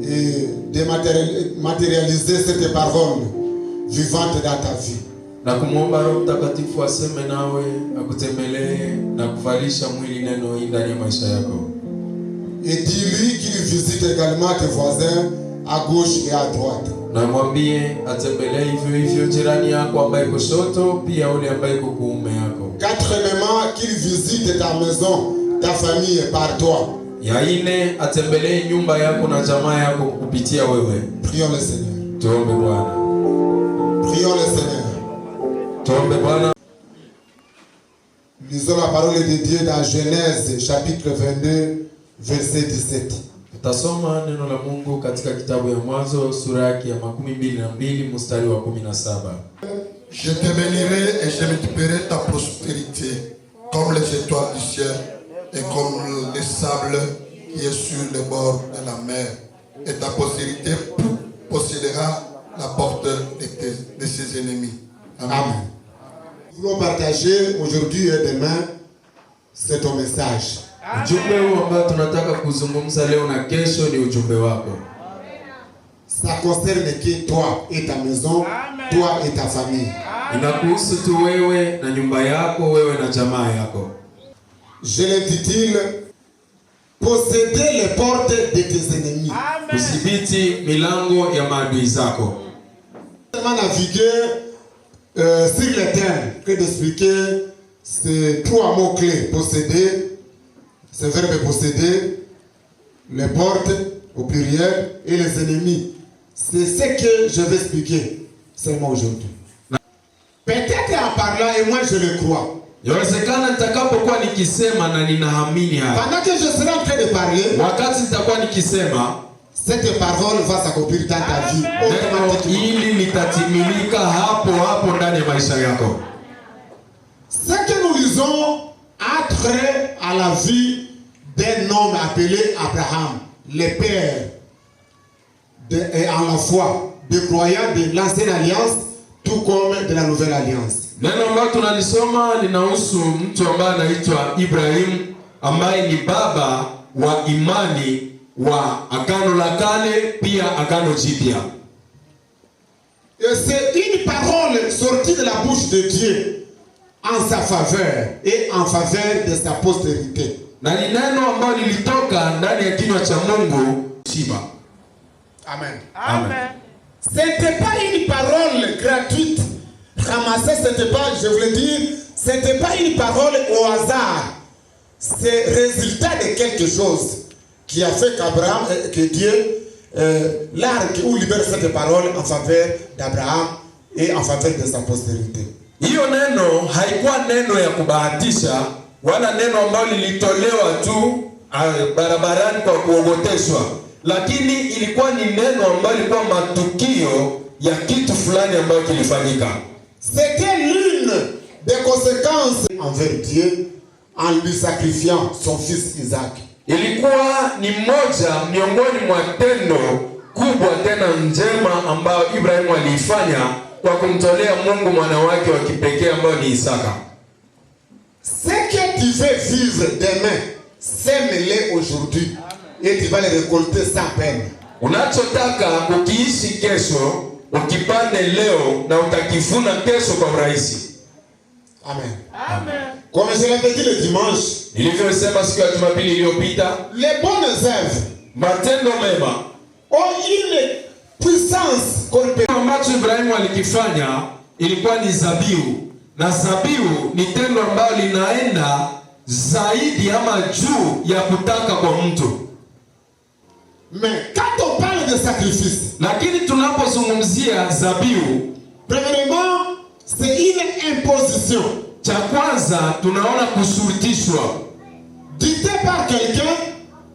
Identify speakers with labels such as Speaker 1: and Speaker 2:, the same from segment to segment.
Speaker 1: et de matérialiser cette parole vivante dans ta vie.
Speaker 2: Na kumuomba Roho Mtakatifu aseme nawe, akutembelee na kuvalisha mwili neno hili ndani ya maisha yako.
Speaker 1: Et dis-lui qu'il visite également tes voisins à gauche et à droite.
Speaker 2: Na mwambie atembelee hivyo hivyo jirani yako ambaye kushoto, pia ule ambaye kuume yako.
Speaker 1: Quatrièmement, qu'il visite ta maison, ta famille par toi.
Speaker 2: Ya ine atembelee nyumba yako na jamaa yako kupitia wewe.
Speaker 1: Prions le Seigneur.
Speaker 2: Tuombe Bwana.
Speaker 1: Prions le Seigneur.
Speaker 2: Tuombe Bwana.
Speaker 1: Lisons la parole de Dieu dans Genèse chapitre 22 verset 17.
Speaker 2: Tutasoma neno la Mungu katika kitabu ya Mwanzo sura yake ya 22 mstari wa 17.
Speaker 3: Je te bénirai et je multiplierai ta prospérité comme les étoiles du ciel et comme le sable qui est sur les bords de la mer. Et ta postérité possédera la porte de ses ennemis. Amen.
Speaker 1: Amen. Nous voulons partager aujourd'hui et demain, c'est ton message.
Speaker 2: Ujumbe huu ambao tunataka kuzungumza leo na kesho ni ujumbe wako.
Speaker 1: Ça concerne que toi et ta maison, toi et ta famille.
Speaker 2: Inakuhusu tu wewe na nyumba yako, wewe na jamaa yako.
Speaker 1: Je l'intitule posséder les portes de tes ennemis.
Speaker 2: Kudhibiti milango ya maadui zako.
Speaker 1: Comment naviguer sur les termes que d'expliquer ces trois mots-clés. Posséder, ce verbe posséder, les portes au pluriel et les ennemis. C'est ce que je vais expliquer seulement aujourd'hui. Peut-être en parlant, et moi je le crois.
Speaker 2: Yawezekana nitakapokuwa nikisema na ninaamini haya.
Speaker 1: Pendant que je serai en train de parler,
Speaker 2: wakati nitakuwa nikisema,
Speaker 1: cette parole va s'accomplir dans ta vie automatiquement.
Speaker 2: Ili litatimilika hapo ndani ya maisha yako.
Speaker 1: Ce que nous lisons a trait à la vie d'un homme appelé Abraham, le père et en la foi des croyants de l'ancienne alliance, tout comme de la nouvelle alliance.
Speaker 2: Neno ambalo tunalisoma linahusu mtu ambaye anaitwa Ibrahim, ambaye ni baba wa imani wa agano la kale pia agano jipya.
Speaker 1: Et c'est une parole sortie de la bouche de Dieu en sa faveur et en faveur de sa postérité.
Speaker 2: Na ni neno ambalo lilitoka ndani ya kinywa cha Mungu shiba.
Speaker 1: Amen.
Speaker 2: Amen.
Speaker 1: Ce n'était pas une parole gratuite, ramassée, c'était pas, je voulais dire, c'était pas une parole au hasard. C'est résultat de quelque chose qui a fait qu'Abraham, que Dieu largue ou libère cette parole en faveur d'Abraham et en faveur de sa postérité.
Speaker 2: Hiyo neno haikuwa neno ya kubahatisha wala neno ambalo lilitolewa tu barabarani kwa kuogoteshwa, lakini ilikuwa ni neno ambalo lilikuwa matukio ya kitu fulani ambayo kilifanyika.
Speaker 1: C'était l'une des conséquences envers Dieu en lui sacrifiant son fils Isaac.
Speaker 2: Ilikuwa ni moja miongoni mwa tendo kubwa tena njema ambayo Ibrahimu aliifanya kwa kumtolea Mungu mwana wake wa kipekee ambaye ni Isaka.
Speaker 1: Ce que tu veux vivre demain, sème-le aujourd'hui et tu vas le récolter sans peine.
Speaker 2: Unachotaka ukiishi kesho, ukipande leo na utakivuna kesho kwa urahisi.
Speaker 1: Amen.
Speaker 2: Amen.
Speaker 1: Comme je l'avais dit le dimanche,
Speaker 2: nilivyosema siku ya Jumapili iliyopita,
Speaker 1: les bonnes œuvres
Speaker 2: matendo mema
Speaker 1: ont une puissance corporelle.
Speaker 2: Ambacho Ibrahimu alikifanya ilikuwa ni zabihu, na zabihu ni tendo ambalo linaenda zaidi ama juu ya kutaka kwa mtu.
Speaker 1: Mais quand on parle de sacrifice,
Speaker 2: lakini tunapozungumzia zabihu,
Speaker 1: premièrement, c'est une imposition.
Speaker 2: Cha kwanza tunaona kushurutishwa,
Speaker 1: dicté par quelqu'un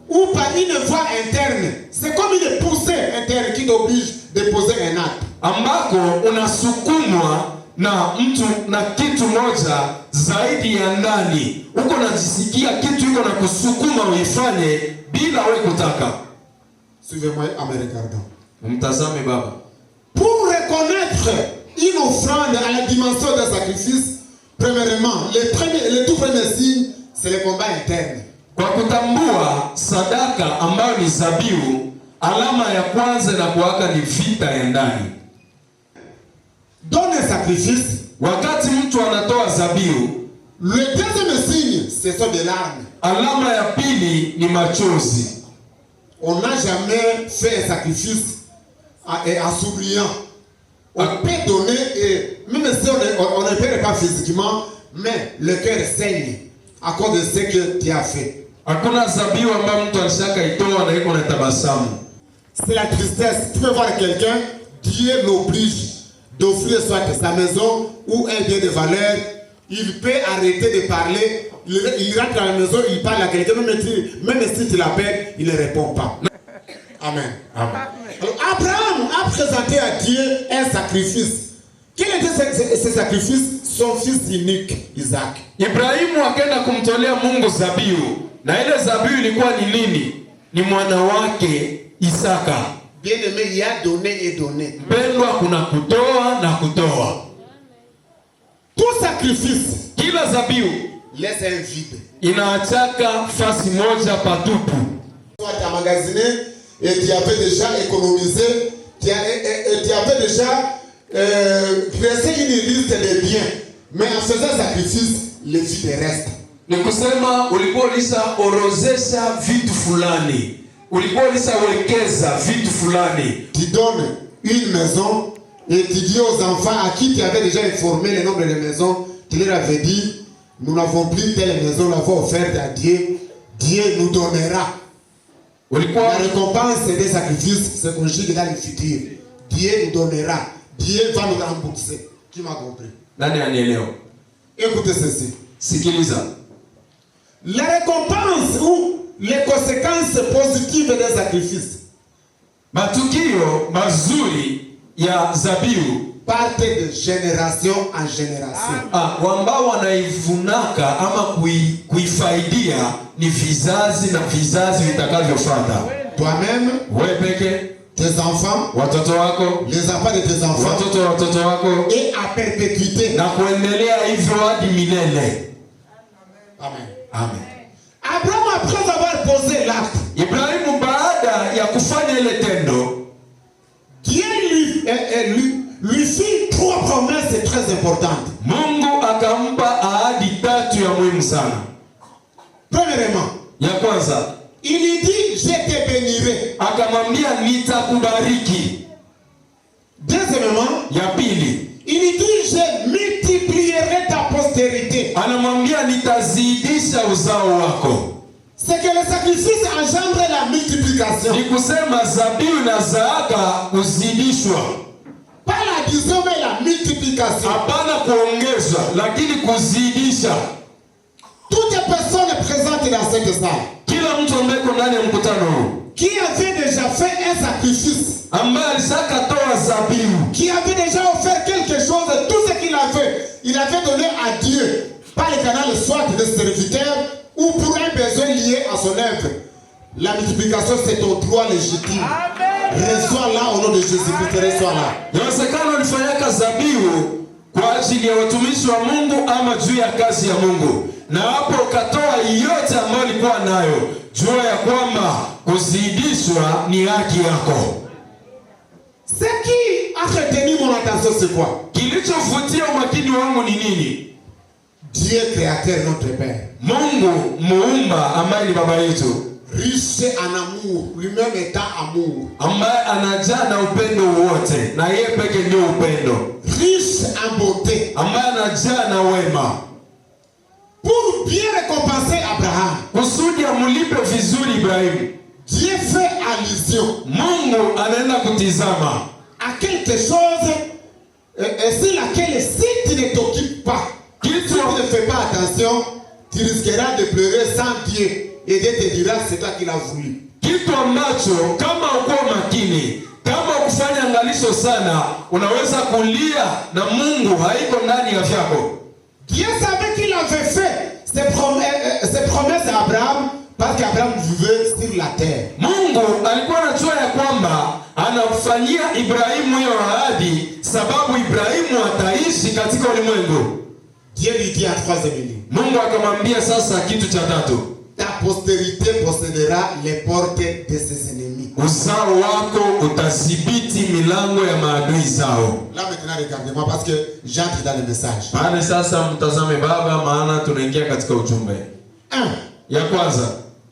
Speaker 1: ou par une voie interne. C'est comme une poussée interne qui t'oblige de poser un acte.
Speaker 2: Ambako unasukumwa na mtu na kitu moja zaidi ya ndani. Uko unajisikia kitu iko na kusukuma uifanye bila wewe kutaka.
Speaker 1: Suivez-moi en me regardant.
Speaker 2: Mtazame baba.
Speaker 1: Pour reconnaître une offrande à la dimension d'un sacrifice, premièrement, le tout premier signe, c'est le combat interne.
Speaker 2: Kwa kutambua sadaka ambayo ni zabihu, alama ya kwanza na kuwaka ni vita ya ndani.
Speaker 1: Donne un sacrifice.
Speaker 2: Wakati mtu anatoa zabihu,
Speaker 1: Le deuxième signe, ce sont des larmes.
Speaker 2: alama ya pili ni machozi.
Speaker 1: On n'a jamais fait un sacrifice en souriant. On peut donner, et même si on ne perd pas physiquement, mais le cœur saigne à cause de ce que tu as fait.
Speaker 2: Hakuna zabihu ambayo mtu alishaka itoa na iko na tabasamu.
Speaker 1: C'est la tristesse. Tu peux voir quelqu'un, Dieu l'oblige d'offrir soit sa maison ou un bien de valeur. Il peut arrêter de parler. Il rentre dans la maison, il parle à quelqu'un, même si tu l'appelles, il ne répond pas. Amen.
Speaker 2: Amen.
Speaker 1: Alors, Abraham a présenté à Dieu un sacrifice. Quel était ce sacrifice? Son fils unique, Isaac.
Speaker 2: Ibrahimu akaenda kumtolea Mungu zabihu. Na ile zabihu ilikuwa ni nini? Ni mwana wake Isaka.
Speaker 1: Bien-aimé, il a donné et donné.
Speaker 2: Mpendwa, kuna kutoa na kutoa.
Speaker 1: Tout sacrifice,
Speaker 2: Kila zabihu
Speaker 1: laisse un vide.
Speaker 2: inaachaka fasi moja patupu.
Speaker 1: Toi, tu as magasiné et tu avais déjà économisé, tu avais déjà dressé une liste de biens. Mais en faisant sacrifice, le vide reste.
Speaker 2: Ni kusema ulikuwa ulishaorozesha vitu fulani. Ulikuwa ulishawekeza vitu fulani.
Speaker 1: Tu donnes une maison et tu dis aux enfants à qui tu avais déjà informé le nombre de maisons, tu leur avais dit, nous n'avons plus telle maison, nous l'avons offerte à Dieu. Dieu nous donnera. La récompense des sacrifices se conjugue dans le futur. Dieu nous donnera. Dieu va nous rembourser. Qui m'a compris?
Speaker 2: Nani anielewa?
Speaker 1: Écoutez ceci.
Speaker 2: Sikiliza.
Speaker 1: La récompense ou les conséquences positives des sacrifices
Speaker 2: Matukio mazuri ya zabihu
Speaker 1: partent de génération en génération.
Speaker 2: ambao wanaivunaka ama kuifaidia ni vizazi na vizazi vitakavyofuata.
Speaker 1: Toi-même,
Speaker 2: Wewe peke,
Speaker 1: tes enfants,
Speaker 2: watoto wako,
Speaker 1: les enfants de tes enfants,
Speaker 2: watoto wako,
Speaker 1: et à perpétuité.
Speaker 2: na kuendelea hivyo hadi milele.
Speaker 1: Amen.
Speaker 2: Amen.
Speaker 1: Abraham, après avoir posé l'acte,
Speaker 2: Ibrahimu baada ya kufanya ile tendo,
Speaker 1: Dieu lui fit 3 promesses très importantes.
Speaker 2: Mungu akampa ahadi 3 ya muhimu sana.
Speaker 1: Premièrement,
Speaker 2: Ya kwanza,
Speaker 1: il lui dit, je te bénirai.
Speaker 2: akamwambia nitakubariki.
Speaker 1: Deuxièmement,
Speaker 2: Ya pili,
Speaker 1: il lui dit, je multiplierai ta postérité.
Speaker 2: anamwambia nitazidisha uzao wako.
Speaker 1: C'est que le sacrifice engendre la multiplication.
Speaker 2: Ni kusema zabihu na zaaka kuzidishwa,
Speaker 1: Pas l'addition, mais la multiplication.
Speaker 2: hapana kuongezwa, lakini kuzidisha.
Speaker 1: Toutes les personnes présentes dans cette salle
Speaker 2: Kila mtu ambaye yuko ndani ya mkutano huu
Speaker 1: qui avait déjà fait un sacrifice,
Speaker 2: ambaye alishakatoa zabihu,
Speaker 1: qui avait déjà offert quelque chose, tout ce qu'il avait, il avait donné à Dieu par le canal soit de serviteur ou pour un besoin lié à son œuvre. La multiplication, c'est ton droit légitime. Reçois là au nom de Jésus-Christ, reçois là.
Speaker 2: inawezekana ulifanyaka zabihu kwa ajili ya watumishi wa Mungu ama juu ya kazi ya Mungu, na hapo ukatoa yote ambayo ulikuwa nayo. Jua ya kwamba kuzidishwa ni haki yako.
Speaker 1: Ce qui a retenu mon attention, c'est quoi?
Speaker 2: Kilichovutia umakini wangu ni nini?
Speaker 1: Dieu créateur, notre Père,
Speaker 2: Mungu muumba ambaye ni baba yetu,
Speaker 1: riche en amour, lui-même étant amour,
Speaker 2: ambaye anajaa na upendo wote, na yeye peke ndio upendo,
Speaker 1: riche en beauté,
Speaker 2: ambaye anajaa na wema,
Speaker 1: pour bien récompenser Abraham.
Speaker 2: kusudi amulipe vizuri Ibrahimu.
Speaker 1: Dieu fait allusion
Speaker 2: Mungu anaenda kutizama
Speaker 1: à quelque chose sur laquelle si tu ne t'occupes pas, si tu ne fais pas attention, tu risqueras de pleurer sans Dieu et Dieu te dira c'est toi qui l'as voulu.
Speaker 2: kitu ambacho kama uko makini, kama ukufanya angalisho sana, unaweza kulia na Mungu haiko ndani ya vyako.
Speaker 1: Dieu savait qu'il avait fait ses promesses à Abraham parce qu'Abraham vivait sur la terre.
Speaker 2: Mungu alikuwa anajua ya kwamba anamfanyia Ibrahimu hiyo ahadi sababu Ibrahimu ataishi katika ulimwengu.
Speaker 1: Dieu lui dit en troisième ligne,
Speaker 2: Mungu akamwambia sasa kitu cha tatu,
Speaker 1: ta postérité possédera les portes de ses ennemis.
Speaker 2: Uzao wako utadhibiti milango ya maadui zao.
Speaker 1: Là maintenant regardez-moi parce que j'entre dans le message.
Speaker 2: Pale sasa mtazame baba, maana tunaingia katika ujumbe.
Speaker 1: 1.
Speaker 2: Ya kwanza,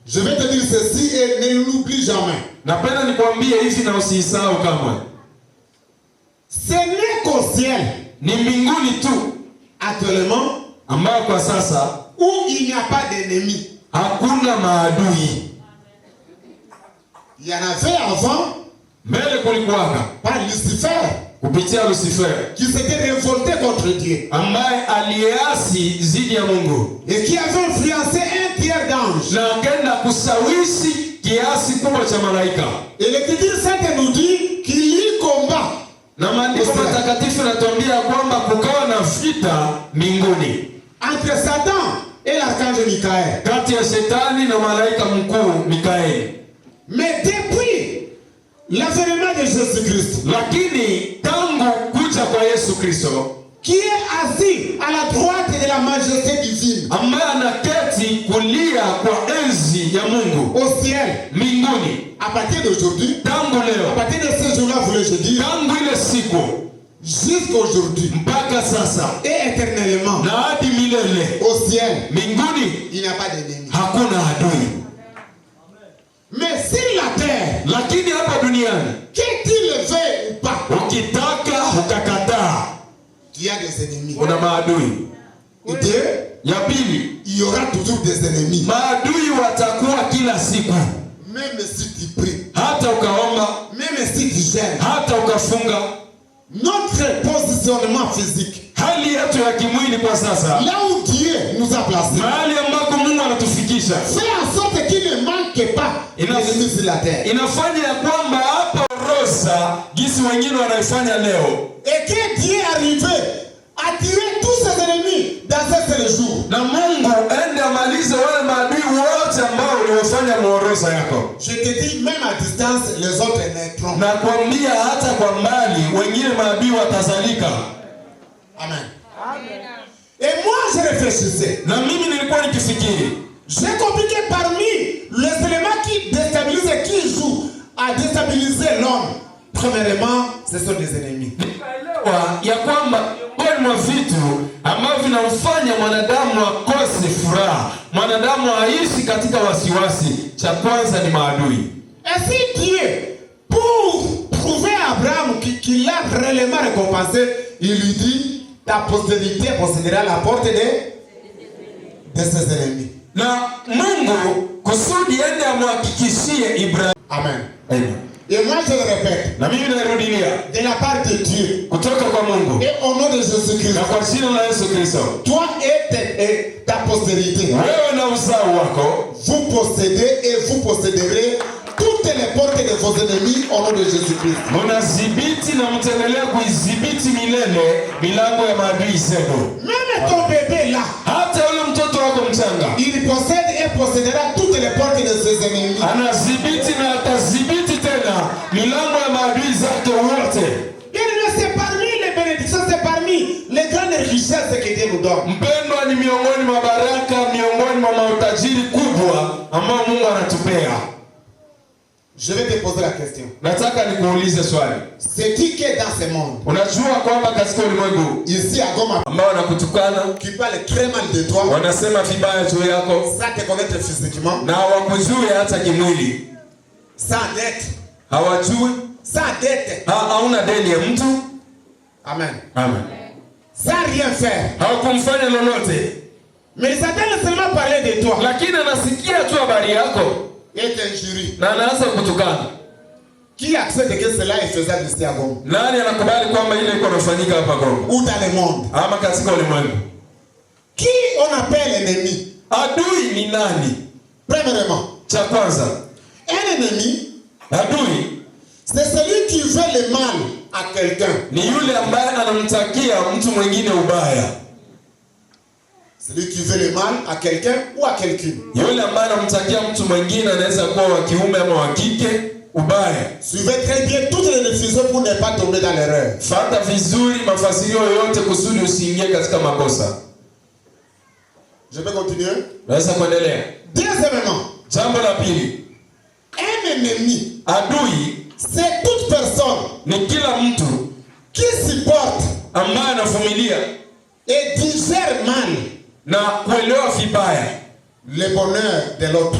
Speaker 1: je vais te dire ceci et ne l'oublie jamais.
Speaker 2: Napenda nikwambie hivi na usisahau kamwe.
Speaker 1: Ce n'est qu'au ciel,
Speaker 2: ni mbinguni tu
Speaker 1: actuellement,
Speaker 2: ambao kwa sasa
Speaker 1: où il n'y a pas d'ennemis.
Speaker 2: Hakuna maadui.
Speaker 1: Il y en avait avant,
Speaker 2: mbele kulikuwaka
Speaker 1: par Lucifer,
Speaker 2: kupitia Lucifer,
Speaker 1: qui s'était révolté contre Dieu,
Speaker 2: ambaye aliasi zidi ya Mungu,
Speaker 1: et qui avait influencé un tiers d'ange,
Speaker 2: na akaenda kusawishi kiasi kubwa cha malaika.
Speaker 1: Et l'Écriture sainte nous dit qu'il y combat.
Speaker 2: Na maandiko matakatifu yanatuambia kwamba kukawa na vita mbinguni
Speaker 1: entre Satan et l'archange Michael,
Speaker 2: kati ya shetani na malaika mkuu Mikaeli.
Speaker 1: Mais depuis l'avènement de Jésus-Christ,
Speaker 2: lakini tangu kuja kwa Yesu Kristo,
Speaker 1: qui est assis à la droite de la majesté divine,
Speaker 2: ambaye anaketi kulia kwa enzi ya Mungu
Speaker 1: au ciel,
Speaker 2: mbinguni,
Speaker 1: à partir d'aujourd'hui,
Speaker 2: tangu leo,
Speaker 1: à partir de ce jour-là, voulais-je dire,
Speaker 2: tangu ile siku
Speaker 1: jusqu'aujourd'hui,
Speaker 2: mpaka sasa
Speaker 1: et éternellement,
Speaker 2: na hadi milele,
Speaker 1: au ciel,
Speaker 2: mbinguni
Speaker 1: il n'y a pas d'ennemi.
Speaker 2: hakuna adui.
Speaker 1: Mais sur la terre,
Speaker 2: lakini hapa duniani,
Speaker 1: qu'il le veuille ou pas,
Speaker 2: ukitaka ukakataa,
Speaker 1: il y a des ennemis.
Speaker 2: kuna maadui.
Speaker 1: Et deux,
Speaker 2: Ya pili,
Speaker 1: il y aura toujours des ennemis.
Speaker 2: maadui watakuwa kila siku.
Speaker 1: Même si tu pries,
Speaker 2: Hata ukaomba,
Speaker 1: même si tu gênes,
Speaker 2: hata ukafunga,
Speaker 1: notre positionnement physique,
Speaker 2: hali yetu ya kimwili kwa sasa,
Speaker 1: là où Dieu nous a placés,
Speaker 2: mahali ambako Mungu anatufikisha,
Speaker 1: fait en sorte qu'il ne manque pas d'ennemis sur la terre.
Speaker 2: inafanya ya kwamba hapa rosa jinsi wengine wanaifanya leo,
Speaker 1: Et que Dieu est arrivé à tuer tous ses ennemis dans un seul jour.
Speaker 2: na Mungu ende amalize wale maadui wote ambao uliofanya muorosa yako.
Speaker 1: Je te dis, même à distance, les autres naîtront.
Speaker 2: Na kuambia hata kwa mbali wengine maadui watazalika.
Speaker 1: Amen. Et moi, je réfléchissais.
Speaker 2: Na mimi nilikuwa nikifikiri,
Speaker 1: J'ai compris que parmi les éléments qui déstabilisent et qui jouent à déstabiliser l'homme, premièrement, ce sont des ennemis.
Speaker 2: ya kwamba miongoni mwa vitu ambavyo vinamfanya mwanadamu akose furaha, mwanadamu aishi katika wasiwasi, cha kwanza ni maadui.
Speaker 1: Et si Dieu, pour prouver à Abraham qu'il l'a réellement récompensé, il lui dit, ta postérité possédera la porte de ses ennemis.
Speaker 2: Na Mungu kusudi ende amhakikishie Ibrahim.
Speaker 1: Amen.
Speaker 2: Amen.
Speaker 1: Et moi je le répète,
Speaker 2: Na mimi narudilia,
Speaker 1: de la part de Dieu,
Speaker 2: kutoka kwa Mungu
Speaker 1: et au nom de Jésus-Christ,
Speaker 2: na kwa jina la Yesu Kristo,
Speaker 1: toi et ta postérité,
Speaker 2: wewe na uzao wako
Speaker 1: vous possédez et vous posséderez toutes les portes de vos ennemis au nom de Jésus-Christ.
Speaker 2: mnadhibiti na mtaendelea kuidhibiti milele milango ya maadui zenu.
Speaker 1: Même ton bébé là,
Speaker 2: Hata yule mtoto wako mchanga
Speaker 1: il possède et possédera toutes les portes de ses ennemis.
Speaker 2: anadhibiti na atadhibiti tena milango ya maadui zake wote.
Speaker 1: C'est parmi les bénédictions, c'est parmi les grandes richesses que Dieu nous donne.
Speaker 2: Mpendwa, ni miongoni mwa baraka, miongoni mwa mautajiri kubwa ambao Mungu anatupea.
Speaker 1: Je vais te poser la question.
Speaker 2: Nataka nikuulize swali.
Speaker 1: C'est qui qui est dans ce monde,
Speaker 2: Unajua kwamba katika ulimwengu
Speaker 1: ici à Goma,
Speaker 2: ambao wanakutukana,
Speaker 1: qui parle très mal de toi,
Speaker 2: wanasema vibaya juu yako,
Speaker 1: sans te connaître physiquement,
Speaker 2: na hawakujui hata kimwili,
Speaker 1: sans dette,
Speaker 2: hawajui
Speaker 1: sans dette,
Speaker 2: hauna deni ya mtu.
Speaker 1: amen,
Speaker 2: Amen.
Speaker 1: sans rien faire.
Speaker 2: Hawakumfanya lolote,
Speaker 1: Mais Satan ne seulement parler de toi,
Speaker 2: lakini anasikia tu habari yako
Speaker 1: et t'injurie.
Speaker 2: na anaanza kutukana.
Speaker 1: Qui accepte que cela est faisable ici à Goma,
Speaker 2: Nani anakubali kwamba ile iko inafanyika hapa Goma
Speaker 1: ou dans le monde?
Speaker 2: ama katika ulimwengu?
Speaker 1: Qui on appelle ennemi?
Speaker 2: Adui ni nani?
Speaker 1: Premièrement,
Speaker 2: Cha kwanza,
Speaker 1: un ennemi,
Speaker 2: adui
Speaker 1: c'est celui qui veut le mal à quelqu'un.
Speaker 2: ni yule ambaye anamtakia mtu mwingine ubaya.
Speaker 1: Celui qui veut le mal à quelqu'un ou à quelqu'une.
Speaker 2: Yule ambaye anamtakia mtu mwingine, anaweza kuwa wa kiume ama wa kike, ubaya.
Speaker 1: Suivez très bien toutes les diffusions pour ne pas tomber dans l'erreur.
Speaker 2: Fata vizuri mafasirio yote kusudi usiingie katika makosa.
Speaker 1: Je peux continuer?
Speaker 2: Naweza kuendelea.
Speaker 1: Deuxièmement,
Speaker 2: Jambo la pili,
Speaker 1: un ennemi,
Speaker 2: adui
Speaker 1: c'est toute personne
Speaker 2: ni kila mtu
Speaker 1: qui supporte
Speaker 2: ambaye anavumilia
Speaker 1: et digère mal
Speaker 2: na kuelewa vibaya
Speaker 1: le bonheur de l'autre.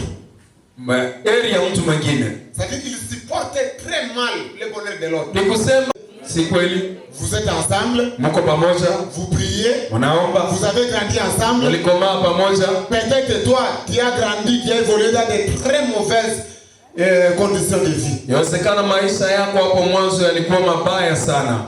Speaker 2: heri ya mtu mwingine.
Speaker 1: C'est-à-dire qu'il supporte très mal le bonheur de l'autre.
Speaker 2: Ni kusema si kweli,
Speaker 1: Vous êtes ensemble,
Speaker 2: mko pamoja,
Speaker 1: vous priez,
Speaker 2: mnaomba,
Speaker 1: vous avez grandi ensemble.
Speaker 2: mlikomaa pamoja.
Speaker 1: Peut-être toi, tu as grandi, tu as évolué dans de très mauvaises conditions de vie.
Speaker 2: Yawezekana maisha yako hapo mwanzo yalikuwa mabaya sana,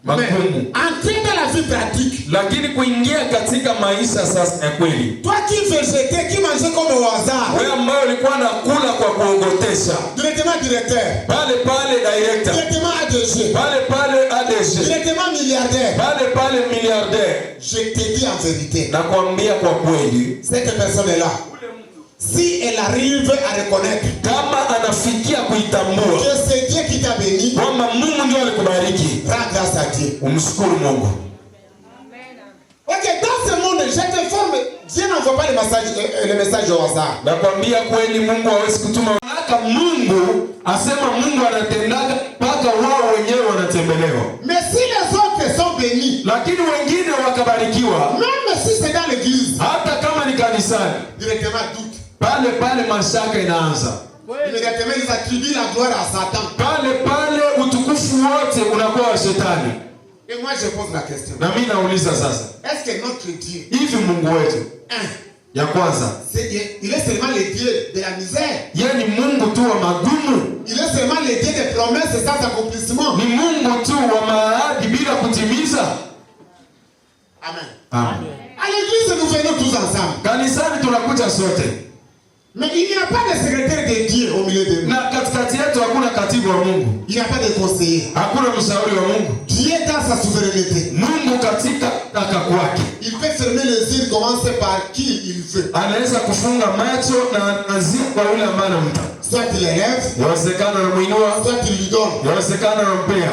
Speaker 2: magumu.
Speaker 1: Entrer dans la vie pratique.
Speaker 2: Lakini kuingia katika maisha sasa ya kweli.
Speaker 1: Toi qui végétais, qui mangeais comme au hasard.
Speaker 2: Wewe ambaye ulikuwa nakula kwa kuogotesha.
Speaker 1: Directement directeur.
Speaker 2: Pale directeur.
Speaker 1: Directement ADG.
Speaker 2: Pale ADG.
Speaker 1: Directement milliardaire.
Speaker 2: Pale milliardaire.
Speaker 1: Je te dis en vérité.
Speaker 2: Nakwambia kwa kweli,
Speaker 1: cette personne-là, si elle arrive à reconnaître
Speaker 2: kama anafikia kuitambua
Speaker 1: que c'est Dieu qui t'a béni,
Speaker 2: kwamba Mungu ndiye alikubariki,
Speaker 1: rends grâce à Dieu.
Speaker 2: umshukuru Mungu.
Speaker 1: Ok, dans ce monde, je t'informe, Dieu n'envoie pas le message au hasard.
Speaker 2: Nakwambia kweli, Mungu hawezi kutuma hata Mungu asema Mungu anatendaga mpaka wao wenyewe wanatembelewa.
Speaker 1: Mais si les autres sont bénis,
Speaker 2: Lakini wengine wakabarikiwa,
Speaker 1: même si c'est dans l'église,
Speaker 2: hata kama ni kanisani,
Speaker 1: directement doute.
Speaker 2: pale mashaka inaanza.
Speaker 1: Immédiatement, ils attribuent la gloire à Satan.
Speaker 2: Pale utukufu wote unakuwa wa shetani.
Speaker 1: Et moi, je pose la question.
Speaker 2: Na mimi nauliza sasa,
Speaker 1: Est-ce que notre Dieu,
Speaker 2: hivi Mungu wetu ya kwanza,
Speaker 1: il est seulement le Dieu de la misère?
Speaker 2: yeye ni Mungu tu wa magumu?
Speaker 1: Il est seulement le Dieu des promesses sans accomplissement?
Speaker 2: Ni Mungu tu wa maahidi bila kutimiza?
Speaker 1: Amen.
Speaker 2: Amen.
Speaker 1: À l'église, nous venons tous ensemble.
Speaker 2: Kanisani tunakuja sote.
Speaker 1: Mais il n'y a pas de secrétaire de Dieu au milieu de nous.
Speaker 2: Na katikati yetu hakuna katibu wa Mungu.
Speaker 1: Il n'y a pas de conseiller.
Speaker 2: Hakuna mshauri wa Mungu.
Speaker 1: Dieu dans sa souveraineté.
Speaker 2: Mungu katika taka kwake.
Speaker 1: Il peut fermer les yeux, commencer par qui il veut.
Speaker 2: Anaweza kufunga macho na anazia kwa yule ambaye anamtaka.
Speaker 1: Soit il élève,
Speaker 2: Yawezekana anamuinua,
Speaker 1: soit il lui donne.
Speaker 2: yawezekana anampea.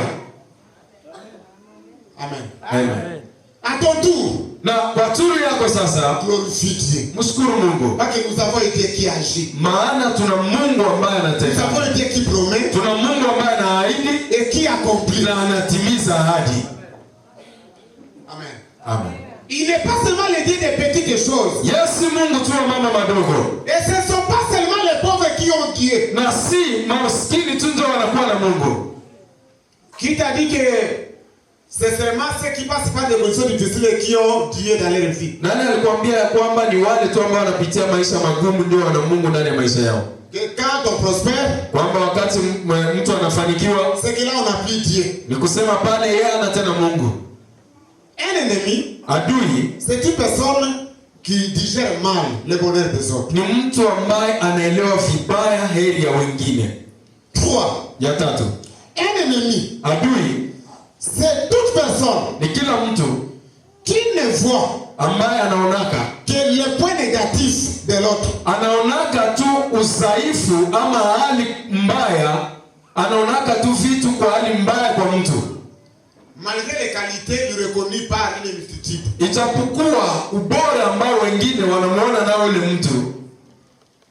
Speaker 1: Amen.
Speaker 2: Amen.
Speaker 1: À ton tour,
Speaker 2: Na kwa turu yako sasa,
Speaker 1: glorifie Dieu.
Speaker 2: mshukuru Mungu.
Speaker 1: Parce que nous avons un Dieu qui agit.
Speaker 2: Maana tuna Mungu ambaye
Speaker 1: Nous
Speaker 2: anatenda.
Speaker 1: avons un Dieu qui promet
Speaker 2: Tuna Mungu ambaye anaahidi
Speaker 1: et qui accomplit.
Speaker 2: na anatimiza ahadi.
Speaker 1: Amen.
Speaker 2: Amen.
Speaker 1: Il n'est pas seulement le Dieu des petites choses.
Speaker 2: Yesu Mungu tu wa mambo madogo.
Speaker 1: Et ce ne sont pas seulement les pauvres qui ont Dieu.
Speaker 2: Na si maskini tu ndio wanakuwa na Mungu.
Speaker 1: Qui t'a dit que c'est seulement ceux qui passent par des conditions difficiles qui ont Dieu dans leur vie?
Speaker 2: Nani alikwambia ya kwamba ni wale tu ambao wanapitia maisha magumu ndio wana Mungu ndani ya maisha yao?
Speaker 1: Que quand on prospère,
Speaker 2: Kwamba wakati mtu anafanikiwa,
Speaker 1: c'est que là on n'a plus Dieu.
Speaker 2: ni kusema pale yeye ana tena Mungu.
Speaker 1: Un ennemi,
Speaker 2: Adui
Speaker 1: c'est une personne qui digère mal le bonheur des autres.
Speaker 2: ni mtu ambaye anaelewa vibaya heri ya wengine.
Speaker 1: 3.
Speaker 2: Ya tatu,
Speaker 1: Un ennemi,
Speaker 2: adui
Speaker 1: c'est toute personne
Speaker 2: ni kila mtu
Speaker 1: qui ne voit
Speaker 2: ambaye anaonaka
Speaker 1: que le point négatif de l'autre.
Speaker 2: anaonaka tu udhaifu ama hali mbaya, anaonaka tu vitu kwa hali mbaya kwa mtu,
Speaker 1: Malgré les qualités lui reconnues par une multitude.
Speaker 2: ijapokuwa ubora ambao wengine wanamuona nao yule mtu.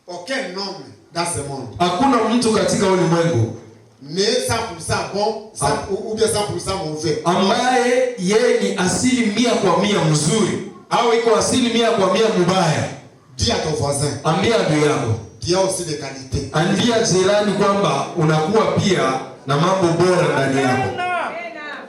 Speaker 1: Aucun homme dans ce monde
Speaker 2: Hakuna mtu katika ulimwengu
Speaker 1: n'est 100% bon ou bien 100% mauvais.
Speaker 2: ambaye yeye ni asili 100% mzuri au iko asili 100% mbaya.
Speaker 1: Dis à ton voisin,
Speaker 2: Ambia adui yako,
Speaker 1: tu as aussi des qualités.
Speaker 2: ambia jirani kwamba unakuwa pia na mambo bora ndani yako.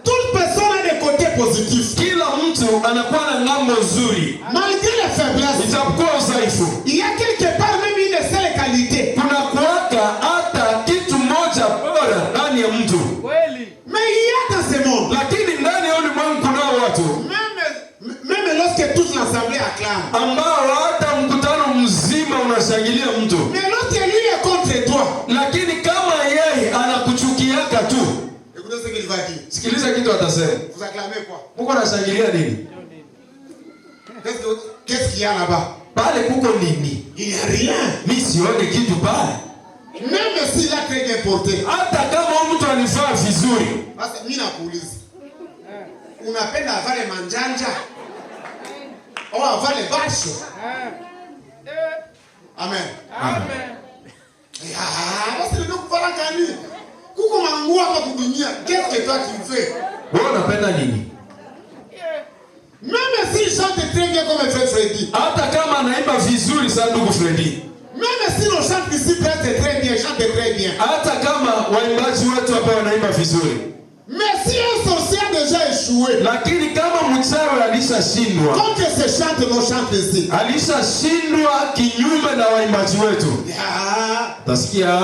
Speaker 1: Toute personne a des côtés positifs.
Speaker 2: Kila mtu anakuwa na ngambo nzuri,
Speaker 1: Malgré les faiblesses,
Speaker 2: ijapokuwa udhaifu.
Speaker 1: il y a quelque part même une seule qualité.
Speaker 2: Kuna kuwaka hata kitu moja bora ndani ya mtu.
Speaker 1: Mais il y a dans ce monde,
Speaker 2: Lakini ndani ya ulimwengu kunao watu
Speaker 1: même lorsque toute l'assemblée acclame,
Speaker 2: ambao hata mkutano mzima unashangilia mtu,
Speaker 1: mais lorsque lui est contre toi,
Speaker 2: lakini kama yeye anakuchukiaka tu,
Speaker 1: écoutez ce qu'il va dire.
Speaker 2: sikiliza kitu atasema.
Speaker 1: Vous acclamez quoi?
Speaker 2: Muko nashangilia nini?
Speaker 1: Qu'est-ce qu'il y a là-bas?
Speaker 2: Pale kuko nini?
Speaker 1: Il n'y a rien.
Speaker 2: Mimi sione kitu pale.
Speaker 1: Même s'il a très bien porté.
Speaker 2: Hata kama mtu alivaa vizuri.
Speaker 1: Sasa mimi nakuuliza. Unapenda avale manjanja? Au avale basho? Amen.
Speaker 2: Amen.
Speaker 1: Basi ndio kufanya gani? Kuko mangu hapa kudunia. Qu'est-ce que toi tu fais?
Speaker 2: Wewe unapenda nini?
Speaker 1: Même s'il chante très bien comme frère Freddy.
Speaker 2: Hata kama anaimba vizuri sana ndugu Freddy.
Speaker 1: Même si on chante ici très bien, chante très bien.
Speaker 2: Hata kama waimbaji wetu hapa wanaimba vizuri.
Speaker 1: Mais si un sorcier a déjà échoué.
Speaker 2: Lakini kama mchawi alishashindwa.
Speaker 1: Quand se chante nos chante ici.
Speaker 2: Alishashindwa kinyume na waimbaji wetu. Tasikia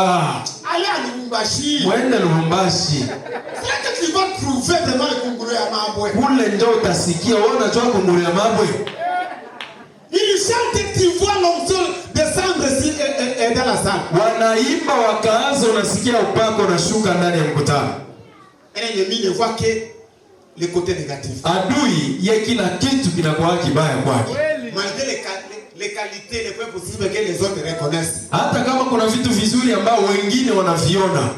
Speaker 1: allez à Lubumbashi.
Speaker 2: Mwende Lubumbashi.
Speaker 1: C'est que tu vas trouver vraiment le Kunguru ya Mabwe.
Speaker 2: Kule ndio utasikia wewe unajua Kunguru ya Mabwe.
Speaker 1: Il chante, tu vois l'onction descendre ici et dans la salle.
Speaker 2: Wanaimba wakaanza unasikia upako unashuka ndani ya mkutano.
Speaker 1: L'ennemi ne voit que le côté négatif.
Speaker 2: Adui ye kila kitu kinakuwa kibaya kwake.
Speaker 1: Malgré les qualités, les points positifs que les autres reconnaissent.
Speaker 2: Hata kama kuna vitu vizuri ambao wengine wanaviona.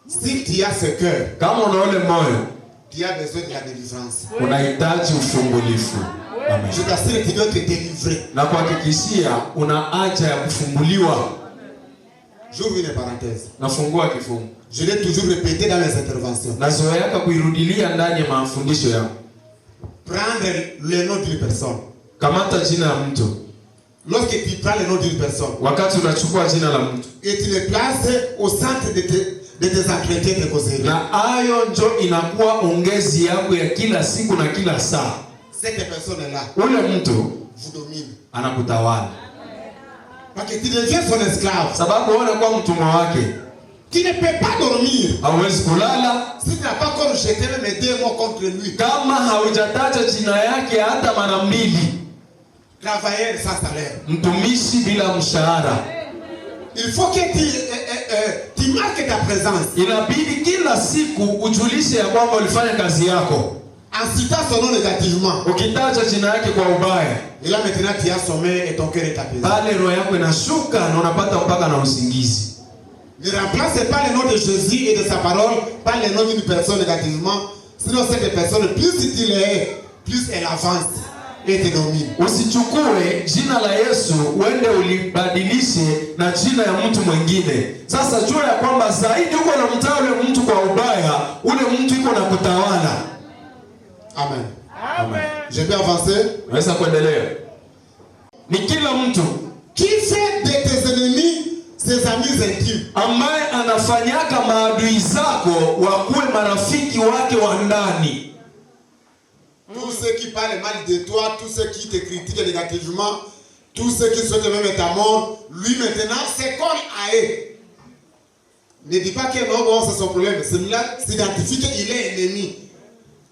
Speaker 1: Si tu as ce cœur,
Speaker 2: kama una ule moyo,
Speaker 1: tu as besoin de la délivrance.
Speaker 2: Unahitaji ufungulifu. Amen.
Speaker 1: Je t'assure que tu dois te délivrer.
Speaker 2: Na kuhakikishia una haja ya kufunguliwa.
Speaker 1: J'ouvre une parenthèse.
Speaker 2: Nafungua kifungu.
Speaker 1: Je l'ai toujours répété dans mes interventions.
Speaker 2: Nazoea kuirudilia ndani ya mafundisho yangu.
Speaker 1: Prendre le nom d'une personne.
Speaker 2: Kamata jina la mtu.
Speaker 1: Lorsque tu prends le nom d'une personne,
Speaker 2: wakati unachukua jina la mtu,
Speaker 1: et tu le places au centre de tes entretiens de causerie.
Speaker 2: Na ayo njo inakuwa ongezi yako ya kila siku na kila saa.
Speaker 1: Cette personne là,
Speaker 2: ule mtu
Speaker 1: vous domine.
Speaker 2: Anakutawala.
Speaker 1: Parce que tu deviens son esclave.
Speaker 2: Sababu wewe unakuwa mtumwa wake.
Speaker 1: Tu ne peux pas dormir.
Speaker 2: Hauwezi kulala
Speaker 1: si tu n'as pas encore jeté même 2 mots contre lui.
Speaker 2: Kama haujataja jina yake hata mara mbili.
Speaker 1: Travailleur sans salaire.
Speaker 2: Mtumishi bila mshahara.
Speaker 1: Il faut que tu marques ta présence.
Speaker 2: Inabidi kila siku ujulishe ya kwamba ulifanya kazi yako.
Speaker 1: En citant son nom négativement.
Speaker 2: Ukitaja jina yake kwa ubaya.
Speaker 1: Et là maintenant tu as sommeil et ton cœur est apaisé.
Speaker 2: Pale roho yako inashuka na unapata mpaka na usingizi.
Speaker 1: Ne remplace pas le nom de Jésus et de sa parole par le nom d'une personne négativement. Sinon cette personne, plus tu l'es, plus elle avance et te domine.
Speaker 2: Usichukue jina la Yesu uende ulibadilishe na jina ya mtu mwingine. Sasa jua ya kwamba zaidi uko na mtaa ule mtu kwa ubaya, ule mtu iko na kutawala.
Speaker 1: Amen. Amen. Je peux avancer?
Speaker 2: Naweza kuendelea. Ni kila mtu
Speaker 1: qui fait de tes ennemis ses amis intimes,
Speaker 2: ambaye anafanyaka maadui zako wakuwe marafiki wake wa ndani.
Speaker 1: Tous ceux qui parlent mal de toi, tous ceux qui te critiquent négativement, tous ceux qui souhaitent même ta mort, lui maintenant c'est comme à eux. Ne dis pas que non, bon, c'est son problème. Celui-là s'identifie qu'il est ennemi.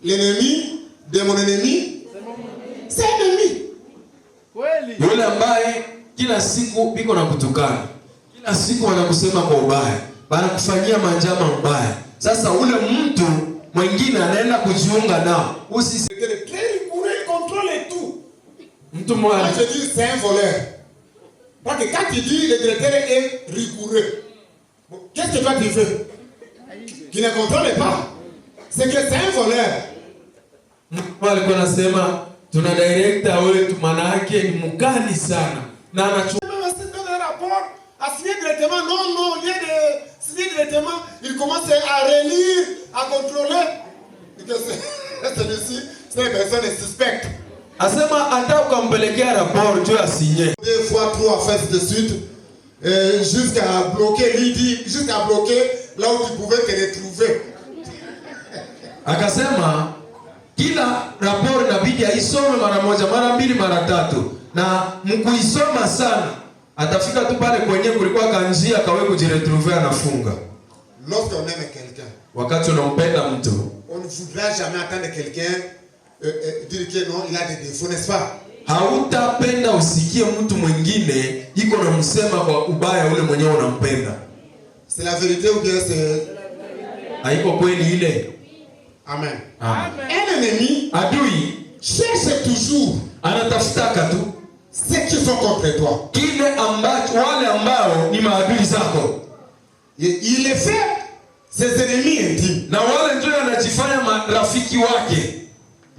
Speaker 1: L'ennemi de mon ennemi, c'est ennemi.
Speaker 2: Yule ambaye kila siku biko na kutukana, kila siku wanakusema kwa ubaya, wanakufanyia manjama mbaya. Sasa ule mtu mwingine anaenda kujiunga nao.
Speaker 1: Très rigoureux, il contrôle tout.
Speaker 2: Mtu mmoja,
Speaker 1: moi je dis c'est un voleur. Parce que quand tu dis le directeur est rigoureux, bon, qu'est-ce que toi tu veux? Qui ne contrôle pas. C'est que c'est un voleur.
Speaker 2: Mtu alikuwa anasema tuna director wetu maana yake ni mkali sana. Na anachukua
Speaker 1: un rapport à signer directement. Non, au lieu de signer directement, il commence à relire, à contrôler. Celui-ci, c'est une personne suspecte.
Speaker 2: Asema hata ukampelekea rapport tu asinye
Speaker 1: 2 fois 3 fois de suite, jusqu'à bloquer l'idée, jusqu'à bloquer là où tu pouvais te retrouver.
Speaker 2: Akasema kila rapport inabidi aisome mara moja, mara mbili, mara tatu. Na mkuisoma sana atafika tu pale kwenye kulikuwa kanjia kawe kujiretrouver anafunga.
Speaker 1: Lorsqu'on aime quelqu'un,
Speaker 2: wakati unampenda mtu,
Speaker 1: on ne voudra jamais attendre quelqu'un dire que non, il a des défauts, n'est-ce pas?
Speaker 2: Hautapenda usikie mtu mwingine iko na msema kwa ubaya ule mwenyewe unampenda.
Speaker 1: C'est la vérité ou bien c'est
Speaker 2: haiko kweli ile?
Speaker 1: Amen.
Speaker 2: Amen.
Speaker 1: Un ennemi,
Speaker 2: adui,
Speaker 1: cherche toujours
Speaker 2: anatafutaka tu
Speaker 1: ceux qui sont contre toi.
Speaker 2: Kile ambacho wale ambao ni maadui zako.
Speaker 1: Il les fait ses ennemis intimes.
Speaker 2: Na wale ndio anajifanya marafiki wake.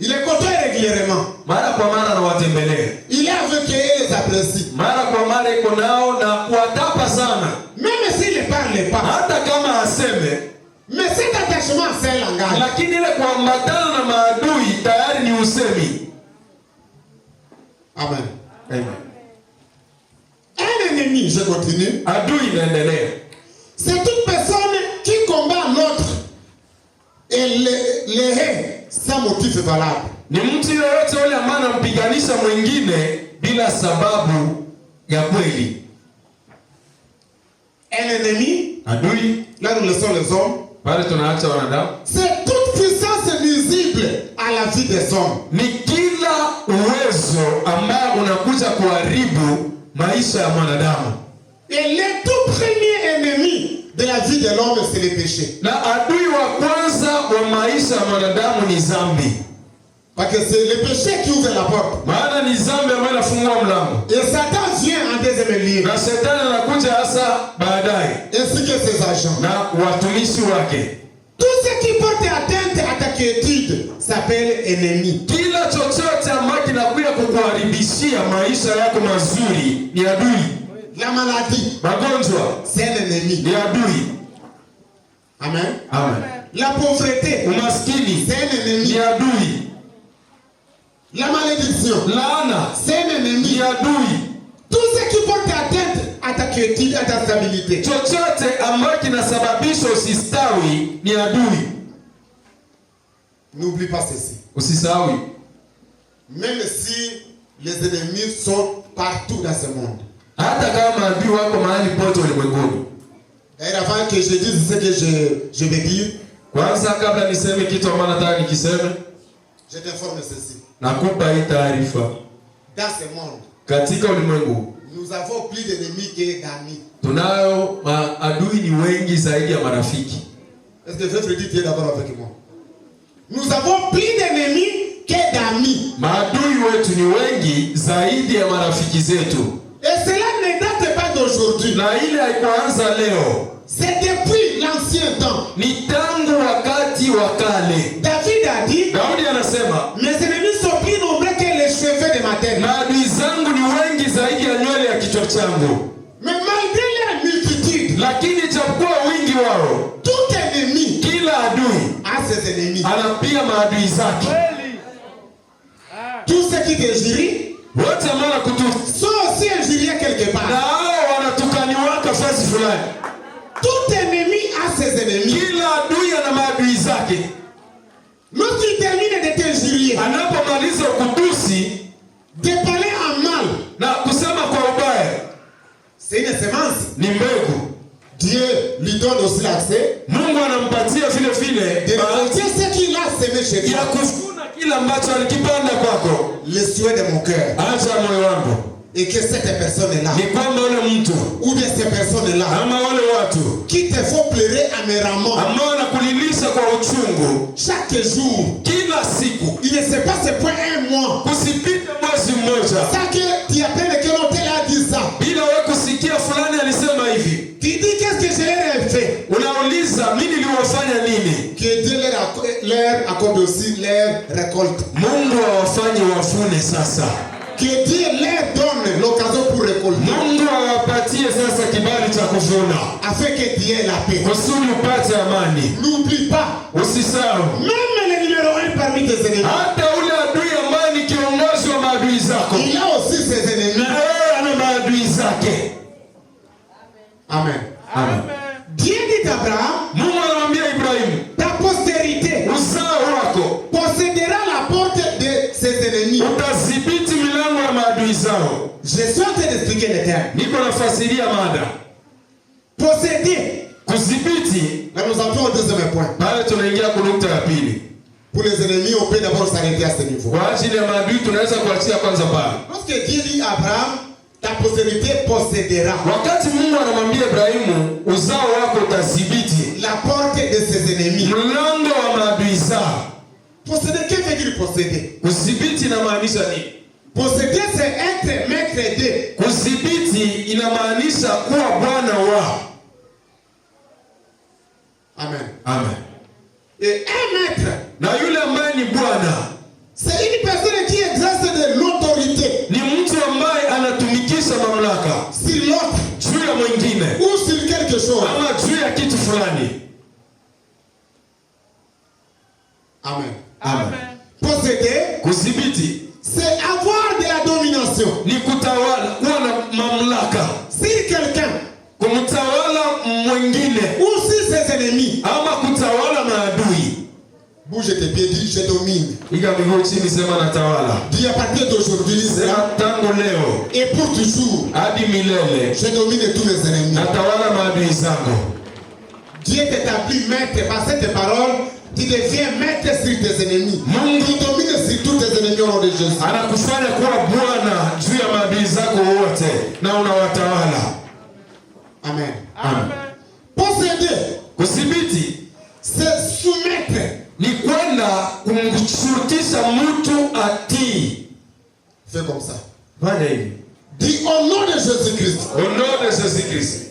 Speaker 1: Il les côtoie régulièrement.
Speaker 2: Mara kwa mara anawatembelea.
Speaker 1: Il est avec eux et les apprécie.
Speaker 2: Mara kwa mara iko nao na kuwatapa sana.
Speaker 1: Même s'il ne parle pas.
Speaker 2: Hata kama aseme.
Speaker 1: Mais cet attachement c'est un langage.
Speaker 2: Lakini ile kuambatana na maadui tayari ni usemi.
Speaker 1: Amen.
Speaker 2: Amen.
Speaker 1: Un ennemi, je continue.
Speaker 2: Adui inaendelea.
Speaker 1: C'est toute personne qui combat l'autre et les hait sans motif valable.
Speaker 2: Ni mtu yeyote yule ambaye anampiganisha mwingine bila sababu ya kweli.
Speaker 1: Un ennemi,
Speaker 2: adui,
Speaker 1: là nous laissons les hommes.
Speaker 2: Pale tunaacha wanadamu.
Speaker 1: C'est toute puissance nuisible à la vie des hommes.
Speaker 2: Ni kila uwezo ambao unakuja kuharibu maisha ya mwanadamu.
Speaker 1: Et le tout premier ennemi de la vie de l'homme, c'est le péché.
Speaker 2: Na adui wa kwanza wa maisha ya mwanadamu ni dhambi.
Speaker 1: Parce que c'est le péché qui ouvre la porte.
Speaker 2: Maana ni dhambi ambayo inafungua mlango.
Speaker 1: Et Satan vient en deuxième lieu.
Speaker 2: Na Shetani anakuja hasa baadaye.
Speaker 1: Ainsi que ses agents.
Speaker 2: Na watumishi wake.
Speaker 1: Tout ce qui porte atteinte à ta quiétude s'appelle ennemi.
Speaker 2: Kila chochote ambacho kinakuja kukuharibishia maisha yako mazuri ni adui.
Speaker 1: La maladie,
Speaker 2: magonjwa,
Speaker 1: c'est un ennemi.
Speaker 2: Ni adui.
Speaker 1: Amen.
Speaker 2: Amen.
Speaker 1: La pauvreté,
Speaker 2: umaskini,
Speaker 1: c'est un ennemi.
Speaker 2: Ni adui.
Speaker 1: La malédiction,
Speaker 2: laana,
Speaker 1: c'est un ennemi.
Speaker 2: Ni adui.
Speaker 1: Tout ce qui porte atteinte à ta quiétude, à ta stabilité.
Speaker 2: Chochote ambacho kinasababisha usistawi ni adui.
Speaker 1: N'oublie pas ceci.
Speaker 2: Usisahau.
Speaker 1: Même si les ennemis sont partout dans ce monde.
Speaker 2: Hata kama adui wako mahali pote ulimwenguni.
Speaker 1: Et avant que je dise ce que je vais dire,
Speaker 2: kwanza kabla niseme kitu ambacho nataka nikiseme,
Speaker 1: je t'informe ceci.
Speaker 2: Nakupa hii taarifa.
Speaker 1: Dans ce monde,
Speaker 2: katika ulimwengu,
Speaker 1: nous avons plus d'ennemis que d'amis.
Speaker 2: Tunayo maadui ni wengi zaidi ya marafiki.
Speaker 1: Est-ce que je veux dire Dieu d'abord avec moi? Nous avons plus d'ennemis que d'amis.
Speaker 2: Maadui wetu ni wengi zaidi ya marafiki zetu.
Speaker 1: Et cela ne date pas d'aujourd'hui.
Speaker 2: Na ile haikuanza leo.
Speaker 1: C'est depuis l'ancien temps.
Speaker 2: Ni tangu wakati wa kale.
Speaker 1: David a dit,
Speaker 2: Daudi anasema,
Speaker 1: mes ennemis sont plus nombreux que les cheveux de ma tête.
Speaker 2: Maadui zangu ni wengi zaidi ya nywele ya kichwa changu.
Speaker 1: Mais malgré leur multitude,
Speaker 2: lakini japokuwa wingi wao,
Speaker 1: tout ennemi,
Speaker 2: kila adui
Speaker 1: a ses ennemis.
Speaker 2: Anapia maadui zake.
Speaker 1: Tout ce qui t'injurie,
Speaker 2: wote ambao
Speaker 1: sont aussi injuriés quelque part.
Speaker 2: Na hao wanatukaniwa nafasi fulani.
Speaker 1: Tout ennemi a ses ennemis.
Speaker 2: Kila adui ana maadui zake.
Speaker 1: Lorsqu'il termine de t'injurier,
Speaker 2: anapomaliza kutusi,
Speaker 1: de parler en mal,
Speaker 2: na kusema kwa ubaya,
Speaker 1: c'est une semence.
Speaker 2: Ni mbegu.
Speaker 1: Dieu lui donne aussi l'accès.
Speaker 2: Mungu anampatia vile vile
Speaker 1: de récolter ce qu'il a semé chez toi.
Speaker 2: Ya kuvuna kila ambacho alikipanda kwako.
Speaker 1: Le souhait de mon cœur.
Speaker 2: Acha moyo wangu.
Speaker 1: Et que cette personne-là,
Speaker 2: ni kwamba yule mtu,
Speaker 1: ou bien ces personnes-là,
Speaker 2: ama wale watu
Speaker 1: qui te font pleurer amèrement,
Speaker 2: ambao wanakulilisha kwa uchungu
Speaker 1: chaque jour,
Speaker 2: kila siku,
Speaker 1: il ne se passe point un mois,
Speaker 2: kusipite mwezi mmoja,
Speaker 1: ça que tu appelles que l'autre a dit ça,
Speaker 2: bila wewe kusikia fulani alisema hivi,
Speaker 1: tu dis qu'est-ce que je leur ai fait,
Speaker 2: unauliza mimi niliwafanya nini?
Speaker 1: Que Dieu leur accorde aussi leur récolte.
Speaker 2: Mungu awafanye wafune sasa.
Speaker 1: Que Dieu leur donne l'occasion pour récolter.
Speaker 2: Mungu awapatie sasa kibali cha kuvuna.
Speaker 1: Afin que Dieu ait la paix.
Speaker 2: Kusudi upate amani.
Speaker 1: N'oublie pas.
Speaker 2: Usisahau.
Speaker 1: Même le numéro 1 parmi tes ennemis.
Speaker 2: Hata ule adui ambaye ni kiongozi wa maadui zako.
Speaker 1: Il a aussi ses ennemis.
Speaker 2: Na yeye ana maadui zake.
Speaker 1: Amen.
Speaker 2: Amen.
Speaker 1: Dieu dit à Abraham.
Speaker 2: Mungu anamwambia Ibrahimu.
Speaker 1: Ta postérité.
Speaker 2: Uzao wako.
Speaker 1: Possédera la porte de ses ennemis.
Speaker 2: Utadhibiti milango ya maadui zao.
Speaker 1: Je suis en train d'expliquer les termes.
Speaker 2: Niko nafasiria mada.
Speaker 1: Posséder.
Speaker 2: Kudhibiti.
Speaker 1: Là nous entrons au deuxième point.
Speaker 2: Pale tunaingia kwa nukta ya pili.
Speaker 1: Pour les ennemis, on peut d'abord s'arrêter à ce niveau.
Speaker 2: Kwa ajili ya maadui tunaweza kuachia kwanza pale.
Speaker 1: Lorsque Dieu dit à Abraham, ta postérité possédera.
Speaker 2: Wakati Mungu anamwambia Ibrahimu, uzao wako utadhibiti
Speaker 1: la porte de ses ennemis.
Speaker 2: Mlango wa maadui zao.
Speaker 1: Posséder, qu'est-ce que veut dire posséder?
Speaker 2: Kudhibiti inamaanisha nini?
Speaker 1: Posséder, c'est être maître de.
Speaker 2: Kudhibiti inamaanisha kuwa bwana wa.
Speaker 1: Amen.
Speaker 2: Amen.
Speaker 1: Et un maître,
Speaker 2: na yule ambaye ni bwana,
Speaker 1: C'est une personne qui exerce de l'autorité.
Speaker 2: Ni mtu ambaye anatumikisha mamlaka
Speaker 1: Sur l'autre.
Speaker 2: juu ya mwingine
Speaker 1: Ou sur quelque chose.
Speaker 2: ama juu ya kitu fulani.
Speaker 1: Amen.
Speaker 2: Amen.
Speaker 1: Posséder,
Speaker 2: Kudhibiti
Speaker 1: c'est avoir de la domination.
Speaker 2: ni kutawala, kuwa na mamlaka,
Speaker 1: Si quelqu'un
Speaker 2: kumtawala mwingine
Speaker 1: ou si ses ennemis,
Speaker 2: ama kutawala maadui.
Speaker 1: bouge tes pieds, dis je domine.
Speaker 2: Piga miguu chini, sema natawala.
Speaker 1: Dis à partir d'aujourd'hui
Speaker 2: Sema tangu leo
Speaker 1: et pour toujours,
Speaker 2: hadi milele
Speaker 1: je domine tous mes ennemis.
Speaker 2: natawala maadui zangu.
Speaker 1: Dieu t'établit maître par cette parole, tu deviens maître sur tes ennemis. Tu domines sur tous tes ennemis au nom de Jésus.
Speaker 2: Anakufanya kuwa bwana juu ya maadui zako wote na unawatawala.
Speaker 1: Amen.
Speaker 2: Amen.
Speaker 1: Posséder,
Speaker 2: Kudhibiti
Speaker 1: c'est soumettre.
Speaker 2: ni kwenda kumshurutisha mtu atii.
Speaker 1: Fais comme ça.
Speaker 2: Fanya hivi.
Speaker 1: Dis au nom de Jésus-Christ.
Speaker 2: Au nom de Jésus-Christ.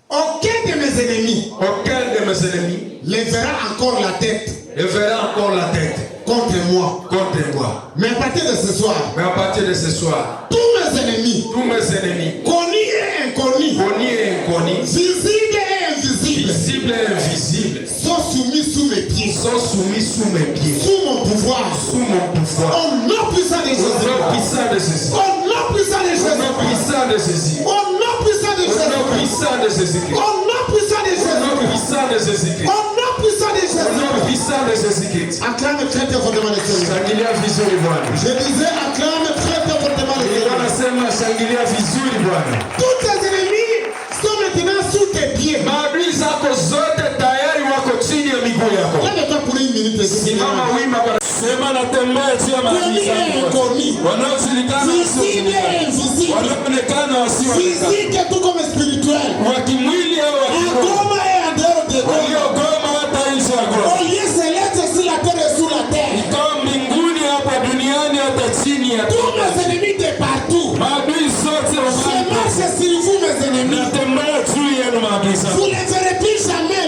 Speaker 1: Aucun de mes ennemis
Speaker 2: Aucun de mes ennemis
Speaker 1: lèvera encore la tête
Speaker 2: ne verra encore la tête
Speaker 1: contre moi.
Speaker 2: contre moi.
Speaker 1: Mais à partir de ce soir,
Speaker 2: Mais à partir de ce soir,
Speaker 1: tous mes ennemis,
Speaker 2: tous mes ennemis,
Speaker 1: connus et inconnus,
Speaker 2: connus et inconnus,
Speaker 1: visibles et invisibles,
Speaker 2: visibles et invisibles,
Speaker 1: sont soumis sous mes pieds,
Speaker 2: sont soumis sous mes pieds,
Speaker 1: sous mon pouvoir,
Speaker 2: sous mon pouvoir.
Speaker 1: au nom puissant de
Speaker 2: Au nom
Speaker 1: Jésus.
Speaker 2: puissant de Jésus.
Speaker 1: Au nom puissant de
Speaker 2: Au nom
Speaker 1: Jésus.
Speaker 2: puissant de Jésus.
Speaker 1: Au nom puissant de
Speaker 2: Au nom
Speaker 1: Jésus.
Speaker 2: puissant de Jésus-Christ.
Speaker 1: Au nom puissant de
Speaker 2: Au nom
Speaker 1: Jésus.
Speaker 2: puissant de Jésus-Christ.
Speaker 1: Au nom puissant de
Speaker 2: Au nom
Speaker 1: Jésus.
Speaker 2: puissant de Jésus-Christ.
Speaker 1: Acclame très très fortement le Seigneur.
Speaker 2: Shangilia vizuri Bwana.
Speaker 1: Je disais acclame très très fortement le
Speaker 2: Nilikuwa
Speaker 1: Seigneur.
Speaker 2: nasema shangilia vizuri Bwana.
Speaker 1: Tous tes ennemis sont maintenant sous tes pieds.
Speaker 2: Maadui zako zote tayari wako chini ya miguu yako.
Speaker 1: Lève-toi pour une minute.
Speaker 2: Simama wima kwa sema natembea juu ya maadui
Speaker 1: Connu et
Speaker 2: zako.
Speaker 1: inconnu.
Speaker 2: Wanaojulikana
Speaker 1: Visible et invisible.
Speaker 2: wanaonekana wasioonekana.
Speaker 1: Physique tout comme spirituel.
Speaker 2: Wa kimwili au wa
Speaker 1: En
Speaker 2: kiroho.
Speaker 1: Goma et en dehors de Goma.
Speaker 2: Waliogoma hata nje ya
Speaker 1: Au
Speaker 2: Goma.
Speaker 1: lieu céleste sur la terre et sous la terre.
Speaker 2: Ikawa mbinguni hapa duniani hata chini ya
Speaker 1: Tous mes ennemis de partout.
Speaker 2: maadui zote wa
Speaker 1: Je marche sur vous mes ennemis.
Speaker 2: natembea juu yenu maadui zangu.
Speaker 1: Vous ne verrez plus jamais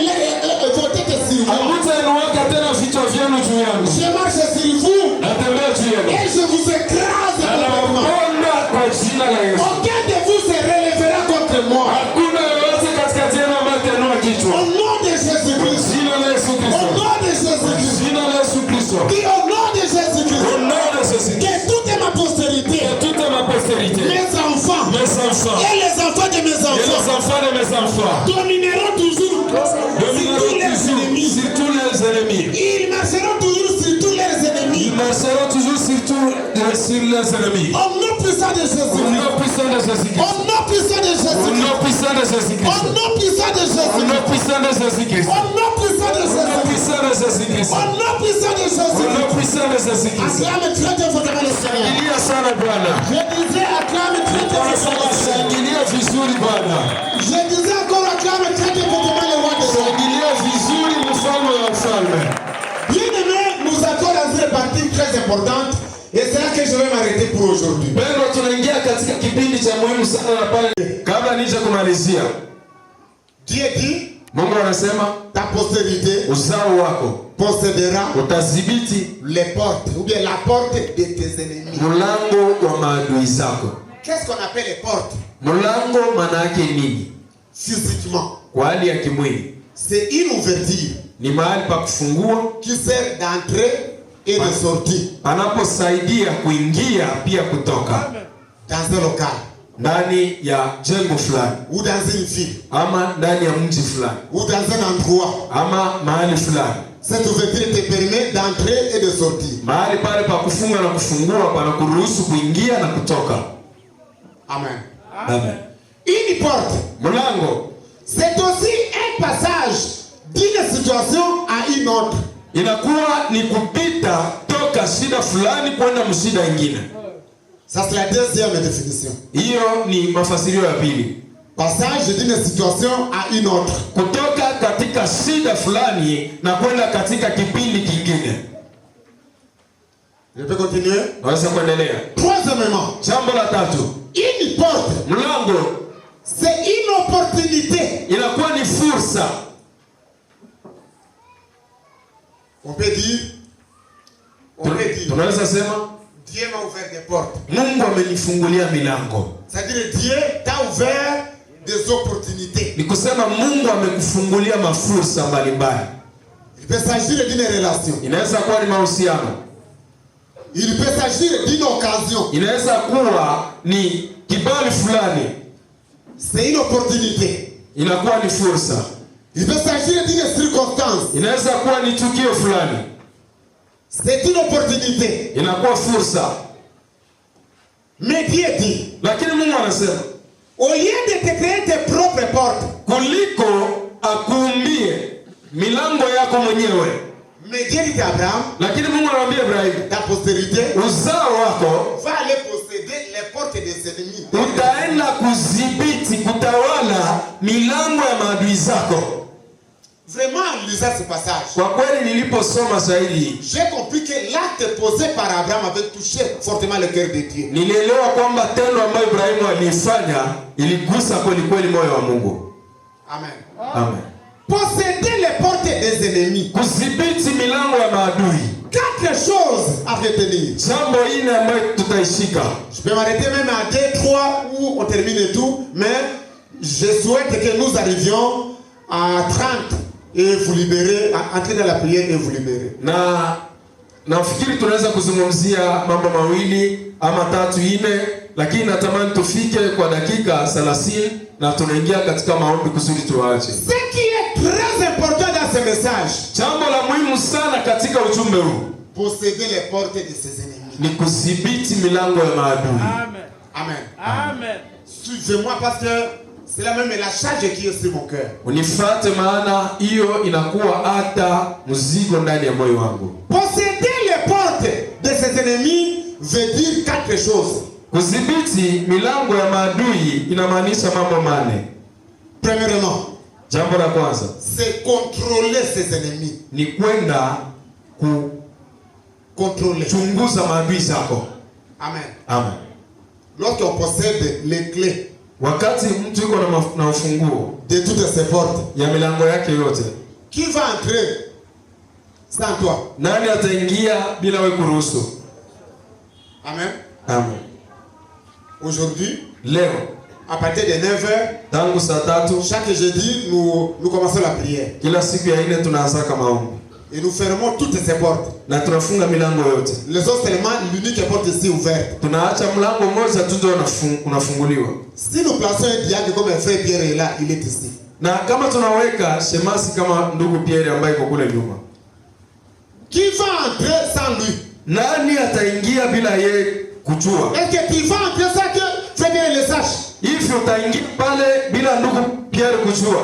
Speaker 1: vos têtes sur moi.
Speaker 2: Hamtainuaka tena vichwa vyenu juu yangu.
Speaker 1: Je marche sur vous
Speaker 2: Natembea juu yenu.
Speaker 1: et je vous écrase complètement.
Speaker 2: Anawaponda kwa jina la Yesu.
Speaker 1: Aucun de vous se relèvera contre moi.
Speaker 2: Hakuna yoyote katikati yenu ambaye atainua
Speaker 1: Au
Speaker 2: kichwa.
Speaker 1: nom de
Speaker 2: Kwa
Speaker 1: Jésus-Christ.
Speaker 2: jina la Yesu
Speaker 1: Au
Speaker 2: Kristo.
Speaker 1: nom de
Speaker 2: Kwa
Speaker 1: Jésus-Christ.
Speaker 2: jina la Yesu Kristo.
Speaker 1: Dis au nom de
Speaker 2: Au
Speaker 1: Jésus-Christ.
Speaker 2: nom de Jésus.
Speaker 1: Que toute ma postérité,
Speaker 2: Et toute ma postérité,
Speaker 1: mes enfants
Speaker 2: mes enfants
Speaker 1: et les enfants de mes
Speaker 2: et les
Speaker 1: enfants
Speaker 2: enfants de mes enfants
Speaker 1: domineront toujours sur tous leurs
Speaker 2: domineront
Speaker 1: ennemis.
Speaker 2: sur tous les ennemis.
Speaker 1: Ils marcheront toujours sur tous leurs ennemis.
Speaker 2: Ils marcheront toujours sur les ennemis.
Speaker 1: Au nom puissant de
Speaker 2: Au
Speaker 1: Jésus.
Speaker 2: nom puissant de Jésus-Christ.
Speaker 1: Au nom puissant de
Speaker 2: Au
Speaker 1: Jésus.
Speaker 2: nom puissant de
Speaker 1: Au
Speaker 2: Jésus-Christ.
Speaker 1: nom puissant de
Speaker 2: Au
Speaker 1: Jésus.
Speaker 2: nom puissant de Jésus-Christ.
Speaker 1: Au nom puissant de
Speaker 2: Au nom
Speaker 1: Jésus.
Speaker 2: puissant de Jésus-Christ.
Speaker 1: Au nom puissant de
Speaker 2: Au
Speaker 1: Jésus.
Speaker 2: nom puissant de Jésus-Christ.
Speaker 1: Acclame très très fortement le Seigneur.
Speaker 2: Shangilia sana Bwana.
Speaker 1: Je disais acclame très très fortement le Seigneur.
Speaker 2: Shangilia vizuri Bwana.
Speaker 1: Je disais encore acclame très très fortement le roi de Dieu.
Speaker 2: Shangilia vizuri mfalme wa wafalme.
Speaker 1: Bien aimé, nous allons dans une partie très importante et c'est là que je vais m'arrêter pour aujourd'hui.
Speaker 2: Bado tunaingia katika kipindi cha muhimu sana na pale kabla nije kumalizia.
Speaker 1: Dieu dit,
Speaker 2: Mungu anasema
Speaker 1: ta postérité
Speaker 2: uzao wako
Speaker 1: possédera
Speaker 2: utadhibiti
Speaker 1: les portes ou bien la porte de tes ennemis.
Speaker 2: mlango wa maadui zako.
Speaker 1: Qu'est-ce qu'on appelle les portes?
Speaker 2: Mlango maana yake nini?
Speaker 1: Physiquement,
Speaker 2: Kwa hali ya kimwili
Speaker 1: c'est une ouverture
Speaker 2: ni mahali pa kufungua
Speaker 1: qui sert d'entrée et de sortie
Speaker 2: panaposaidia kuingia pia kutoka
Speaker 1: dans un local
Speaker 2: ndani ya jengo fulani
Speaker 1: ou dans une ville
Speaker 2: ama ndani ya mji fulani
Speaker 1: ou dans un endroit.
Speaker 2: ama mahali fulani.
Speaker 1: Cette ouverture te permet d'entrer et de sortir.
Speaker 2: Mahali pale pa kufunga na kufungua pana kuruhusu kuingia na kutoka.
Speaker 1: Amen.
Speaker 2: Amen.
Speaker 1: Une porte,
Speaker 2: Mlango
Speaker 1: c'est aussi un passage d'une situation à une autre.
Speaker 2: inakuwa ni kupita toka shida fulani kwenda mshida ingine.
Speaker 1: Ça c'est la deuxième définition.
Speaker 2: Hiyo ni mafasirio ya pili.
Speaker 1: Passage d'une situation à une autre.
Speaker 2: Kutoka katika shida fulani na kwenda katika kipindi kingine.
Speaker 1: Je peux continuer?
Speaker 2: Naweza kuendelea.
Speaker 1: Troisièmement,
Speaker 2: Jambo la tatu,
Speaker 1: une porte,
Speaker 2: mlango
Speaker 1: c'est une opportunité.
Speaker 2: inakuwa ni fursa.
Speaker 1: On peut dire
Speaker 2: Tunaweza sema
Speaker 1: Dieu m'a ouvert des portes.
Speaker 2: Mungu amenifungulia milango.
Speaker 1: C'est-à-dire Dieu t'a ouvert des opportunités.
Speaker 2: Ni kusema Mungu amekufungulia mafursa mbalimbali.
Speaker 1: Il peut s'agir d'une relation.
Speaker 2: Inaweza kuwa ni mahusiano.
Speaker 1: Il peut s'agir d'une occasion.
Speaker 2: Inaweza kuwa ni kibali fulani.
Speaker 1: C'est une opportunité.
Speaker 2: Inakuwa ni fursa.
Speaker 1: Il peut s'agir d'une circonstance.
Speaker 2: Inaweza kuwa ni tukio fulani.
Speaker 1: C'est une opportunité.
Speaker 2: Inakuwa fursa.
Speaker 1: Mais Dieu dit,
Speaker 2: Lakini Mungu anasema,
Speaker 1: au lieu de te créer tes propres portes,
Speaker 2: kuliko akuumbie milango yako mwenyewe.
Speaker 1: mais Dieu dit à Abraham,
Speaker 2: Lakini Mungu anamwambia Ibrahim,
Speaker 1: ta postérité
Speaker 2: uzao wako
Speaker 1: va aller posséder les portes des ennemis.
Speaker 2: utaenda kudhibiti, kutawala milango ya maadui zako.
Speaker 1: Vraiment, en lisant ce passage,
Speaker 2: Kwa kweli niliposoma zaidi,
Speaker 1: j'ai compris que l'acte posé par Abraham avait touché fortement le cœur de Dieu.
Speaker 2: nilielewa kwamba tendo ambayo Ibrahimu alifanya iligusa kweli kweli moyo wa Mungu.
Speaker 1: Amen.
Speaker 2: Amen.
Speaker 1: Posséder les portes des ennemis.
Speaker 2: Kudhibiti milango ya maadui.
Speaker 1: 4 choses à retenir.
Speaker 2: Jambo hili ambayo tutaishika.
Speaker 1: Je peux m'arrêter même à 2, 3 où on termine tout, mais je souhaite que nous arrivions à 30 et vous libérer, entrer dans la prière et vous libérer.
Speaker 2: Na nafikiri tunaweza kuzungumzia mambo mawili ama 3 4, lakini natamani tufike kwa dakika 30 na tunaingia katika maombi kusudi tuache.
Speaker 1: Ce qui est très important dans ce message,
Speaker 2: Jambo la muhimu sana katika ujumbe huu,
Speaker 1: posséder les portes de ses ennemis.
Speaker 2: ni kudhibiti milango ya maadui.
Speaker 1: Amen. Amen.
Speaker 4: Amen.
Speaker 1: Suivez-moi parce que c'est la même la charge qui est sur mon cœur.
Speaker 2: Unifuate maana hiyo inakuwa hata mzigo ndani ya moyo wangu.
Speaker 1: Posséder les portes de ses ennemis veut dire 4 choses.
Speaker 2: Kudhibiti milango ya maadui inamaanisha mambo 4.
Speaker 1: Premièrement,
Speaker 2: Jambo la kwanza
Speaker 1: c'est contrôler ses ennemis.
Speaker 2: ni kwenda
Speaker 1: Contrôler.
Speaker 2: kuchunguza maadui zako.
Speaker 1: Amen.
Speaker 2: Amen.
Speaker 1: Lorsqu'on possède les clés
Speaker 2: Wakati mtu yuko na ufunguo
Speaker 1: de toutes ces portes,
Speaker 2: ya milango yake yote,
Speaker 1: qui va entrer sans toi?
Speaker 2: nani ataingia bila wewe kuruhusu?
Speaker 1: Amen.
Speaker 2: Amen.
Speaker 1: Aujourd'hui,
Speaker 2: Leo
Speaker 1: à partir de 9h,
Speaker 2: tangu saa 3
Speaker 1: chaque jeudi, nous commençons la prière.
Speaker 2: kila siku ya 4 tunaanza kama maombi
Speaker 1: Et nous fermons toutes ces portes.
Speaker 2: na tunafunga milango yote.
Speaker 1: Les autres seulement l'unique porte ici ouverte.
Speaker 2: Tunaacha mlango mmoja tu ndio unafunguliwa.
Speaker 1: Si nous plaçons un diacre comme un frère Pierre est là, il est ici.
Speaker 2: Na kama tunaweka shemasi kama ndugu Pierre ambaye iko kule nyuma,
Speaker 1: Qui va entrer sans lui?
Speaker 2: nani ataingia bila yeye kujua?
Speaker 1: Est-ce que tu vas entrer sans que frère Pierre le sache?
Speaker 2: Hivi utaingia pale bila ndugu Pierre kujua?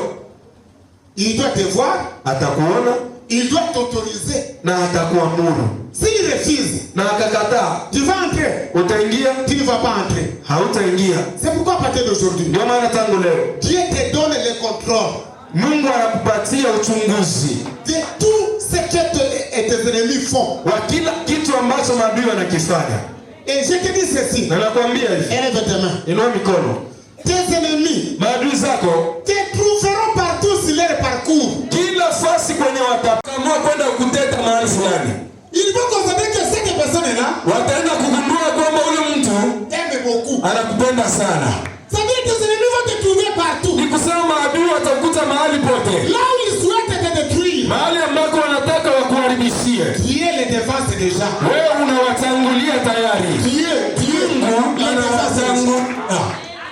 Speaker 1: Il doit te voir,
Speaker 2: Atakuona
Speaker 1: il doit t'autoriser.
Speaker 2: na atakuamuru.
Speaker 1: S'il refuse,
Speaker 2: Na akakataa,
Speaker 1: tu vas entrer.
Speaker 2: utaingia?
Speaker 1: Tu ne vas pas entrer.
Speaker 2: Hautaingia.
Speaker 1: C'est pourquoi à partir d'aujourd'hui,
Speaker 2: Ndio maana tangu leo
Speaker 1: Dieu te donne le contrôle
Speaker 2: Mungu anakupatia uchunguzi
Speaker 1: de tout ce que tes ennemis font.
Speaker 2: wa kila kitu ambacho maadui wanakifanya.
Speaker 1: Et je te dis ceci,
Speaker 2: Na nakwambia hivi,
Speaker 1: élève tes mains.
Speaker 2: inua mikono.
Speaker 1: Tes ennemis
Speaker 2: Maadui zako
Speaker 1: te trouveront partout sur leur parcours.
Speaker 2: kila fasi kwenye watakamua kwenda kuteta mahali fulani,
Speaker 1: Ils vont constater que cette personne-là
Speaker 2: wataenda kugundua kwamba ule mtu
Speaker 1: t'aime beaucoup.
Speaker 2: anakupenda sana.
Speaker 1: Ça veut dire que tes ennemis vont te trouver partout.
Speaker 2: Ni kusema maadui watakuta mahali pote,
Speaker 1: Là où ils souhaitent te détruire,
Speaker 2: mahali ambako wanataka wakuharibishie.
Speaker 1: Dieu les défense déjà.
Speaker 2: Wewe unawatangulia tayari.
Speaker 1: Dieu
Speaker 2: Mungu
Speaker 1: les défense déjà.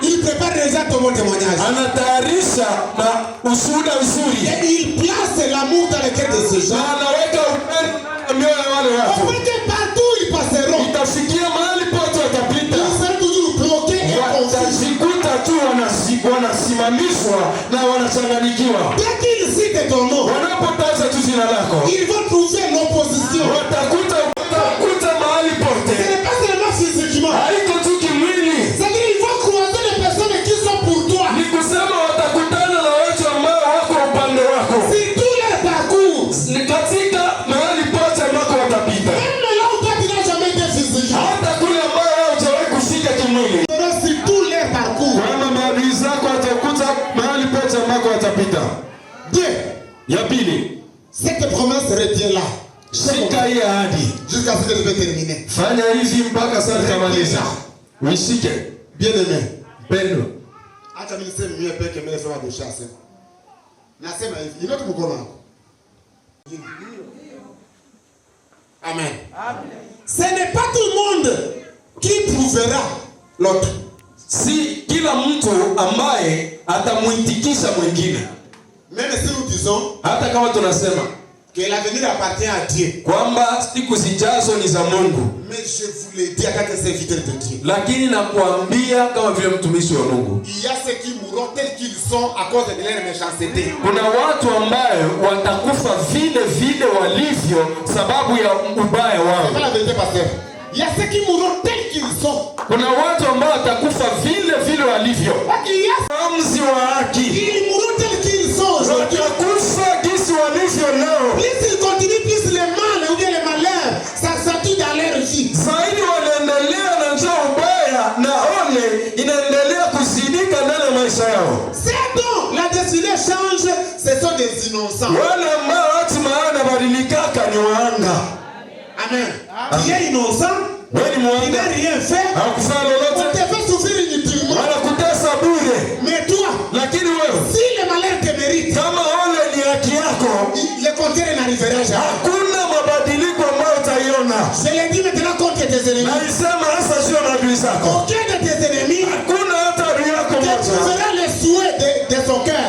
Speaker 1: Il prépare déjà ton bon témoignage.
Speaker 2: anatayarisha na ushuhuda mzuri,
Speaker 1: Et il place l'amour dans le cœur de ces
Speaker 2: na
Speaker 1: gens.
Speaker 2: anaweka upendo na mioyo ya wale watu.
Speaker 1: Afin que partout ils passeront,
Speaker 2: Itafikia mahali pote watapita,
Speaker 1: ils seront toujours bloqués et confus.
Speaker 2: watajikuta tu wanasimamishwa na wanachanganyikiwa.
Speaker 1: Dès qu'ils citent ton nom,
Speaker 2: Wanapotaja tu jina lako,
Speaker 1: ils vont trouver l'opposition.
Speaker 2: watakuta mahali
Speaker 1: Ce
Speaker 2: pote,
Speaker 1: n'est pas seulement physiquement.
Speaker 2: haiko tu kimwili.
Speaker 1: C'est-à-dire qu'ils vont croiser les personnes qui sont pour toi.
Speaker 2: Ni kusema watakutana na watu ambao wako upande wako,
Speaker 1: C'est tout leur parcours.
Speaker 2: ni katika mahali pote ambako watapita,
Speaker 1: Même là où toi tu n'as jamais été physiquement.
Speaker 2: hata kule ambao wewe hujawahi kufika kimwili.
Speaker 1: C'est tout leur parcours.
Speaker 2: Kama maadui zako watakuta mahali pote ambako watapita.
Speaker 1: Dieu,
Speaker 2: Ya pili,
Speaker 1: cette promesse retient là.
Speaker 2: Shika hii ahadi.
Speaker 1: Jusqu'à ce que je vais terminer.
Speaker 2: Fanya hivi mpaka sasa tutamaliza. Uishike.
Speaker 1: Bien-aimé.
Speaker 2: Pendo.
Speaker 1: Acha mimi niseme mimi peke mimi nasema de chasse. Nasema hivi, inote mkono wako. Amen. Amen. Ce n'est pas tout le monde qui prouvera l'autre.
Speaker 2: Si kila mtu ambaye atamuitikisha mwingine.
Speaker 1: Même si nous disons
Speaker 2: hata kama tunasema
Speaker 1: que l'avenir appartient à Dieu.
Speaker 2: Kwamba siku zijazo ni za Mungu.
Speaker 1: Mais je vous l'ai dit en tant que serviteur de Dieu.
Speaker 2: Lakini nakuambia kama vile mtumishi wa Mungu.
Speaker 1: Il y a ceux qui mourront tels qu'ils sont à cause de leur méchanceté.
Speaker 2: Kuna watu ambao watakufa vile vile walivyo sababu ya ubaya wao.
Speaker 1: C'est pas la vérité, pasteur. Il y a ceux qui mourront tels qu'ils sont.
Speaker 2: Kuna watu ambao watakufa vile vile walivyo. Mzi wa haki.
Speaker 1: Ils mourront tels qu'ils sont.
Speaker 2: Watakufa jinsi walivyo leo.
Speaker 1: Plus ils continuent, plus les mal ou bien les malheurs s'accentuent dans leur vie.
Speaker 2: Zaidi wanaendelea na njia ubaya na ole inaendelea kuzidika ndani ya maisha yao.
Speaker 1: C'est donc la destinée change, ce sont des innocents.
Speaker 2: Wale ambao hatima yao inabadilikaka ni wahanga.
Speaker 1: Amen. Qui est innocent, il n'a rien fait, on te fait souffrir inutilement. Mais toi, si le malheur te mérite, le contraire n'arrivera jamais. Je l'ai dit maintenant contre tes ennemis. Aucun de tes ennemis te trouvera le souhait de son cœur.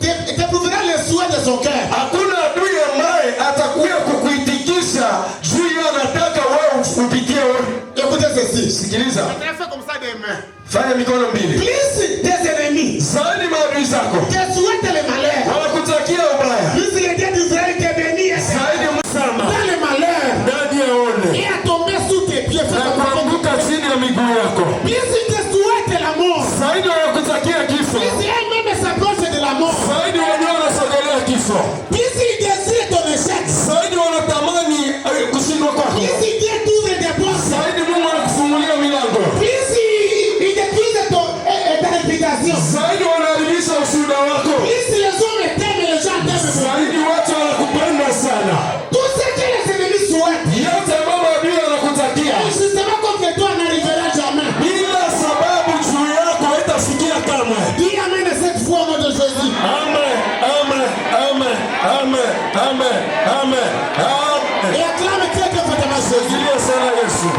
Speaker 1: Te prouvera le souhait de son cœur.
Speaker 2: Hakuna adui ambaye atakuja kukuitikisha juu ya anataka wewe ufikie wewe.
Speaker 1: Écoutez ceci.
Speaker 2: Sikiliza.
Speaker 1: Fais comme ça des mains.
Speaker 2: Fanya mikono mbili.
Speaker 1: Plus tes ennemis.
Speaker 2: Zaidi maadui zako.
Speaker 1: Te souhaitent le malheur.
Speaker 2: Wanakutakia ubaya.
Speaker 1: Plus les dieux d'Israël te bénissent.
Speaker 2: Zaidi msama.
Speaker 1: Dans le malheur.
Speaker 2: Ndani ya ole.
Speaker 1: Et à tomber sous tes pieds.
Speaker 2: Na kuanguka chini ya miguu yako.
Speaker 1: Plus ils te souhaitent la mort.
Speaker 2: Zaidi wanakutakia kifo.
Speaker 1: Plus elles-mêmes s'approchent de la mort.
Speaker 2: Zaidi wenyewe wanasogelea kifo.
Speaker 1: Plus ils désirent ton échec.
Speaker 2: Zaidi wanatamani kushindwa kwako.
Speaker 1: Plus ils détruisent des portes.
Speaker 2: Zaidi Mungu anakufungulia milango.
Speaker 1: Plus ils détruisent ta réputation.
Speaker 2: Zaidi wanaharibisha ushuhuda wako.
Speaker 1: Plus les hommes t'aiment et les gens t'aiment.
Speaker 2: Zaidi watu wanakupenda sana.
Speaker 1: Tout ce que les ennemis souhaitent.
Speaker 2: Yote mama adui anakutakia.
Speaker 1: Justement contre toi n'arrivera jamais.
Speaker 2: Bila sababu juu yako haitafikia kamwe.
Speaker 1: Dis amen cette fois au nom de Jésus.
Speaker 2: Amen. Amen. Amen. Amen. Amen. Amen. Amen.
Speaker 1: Et acclame très très fortement Jésus.
Speaker 2: Ndiyo sana Yesu.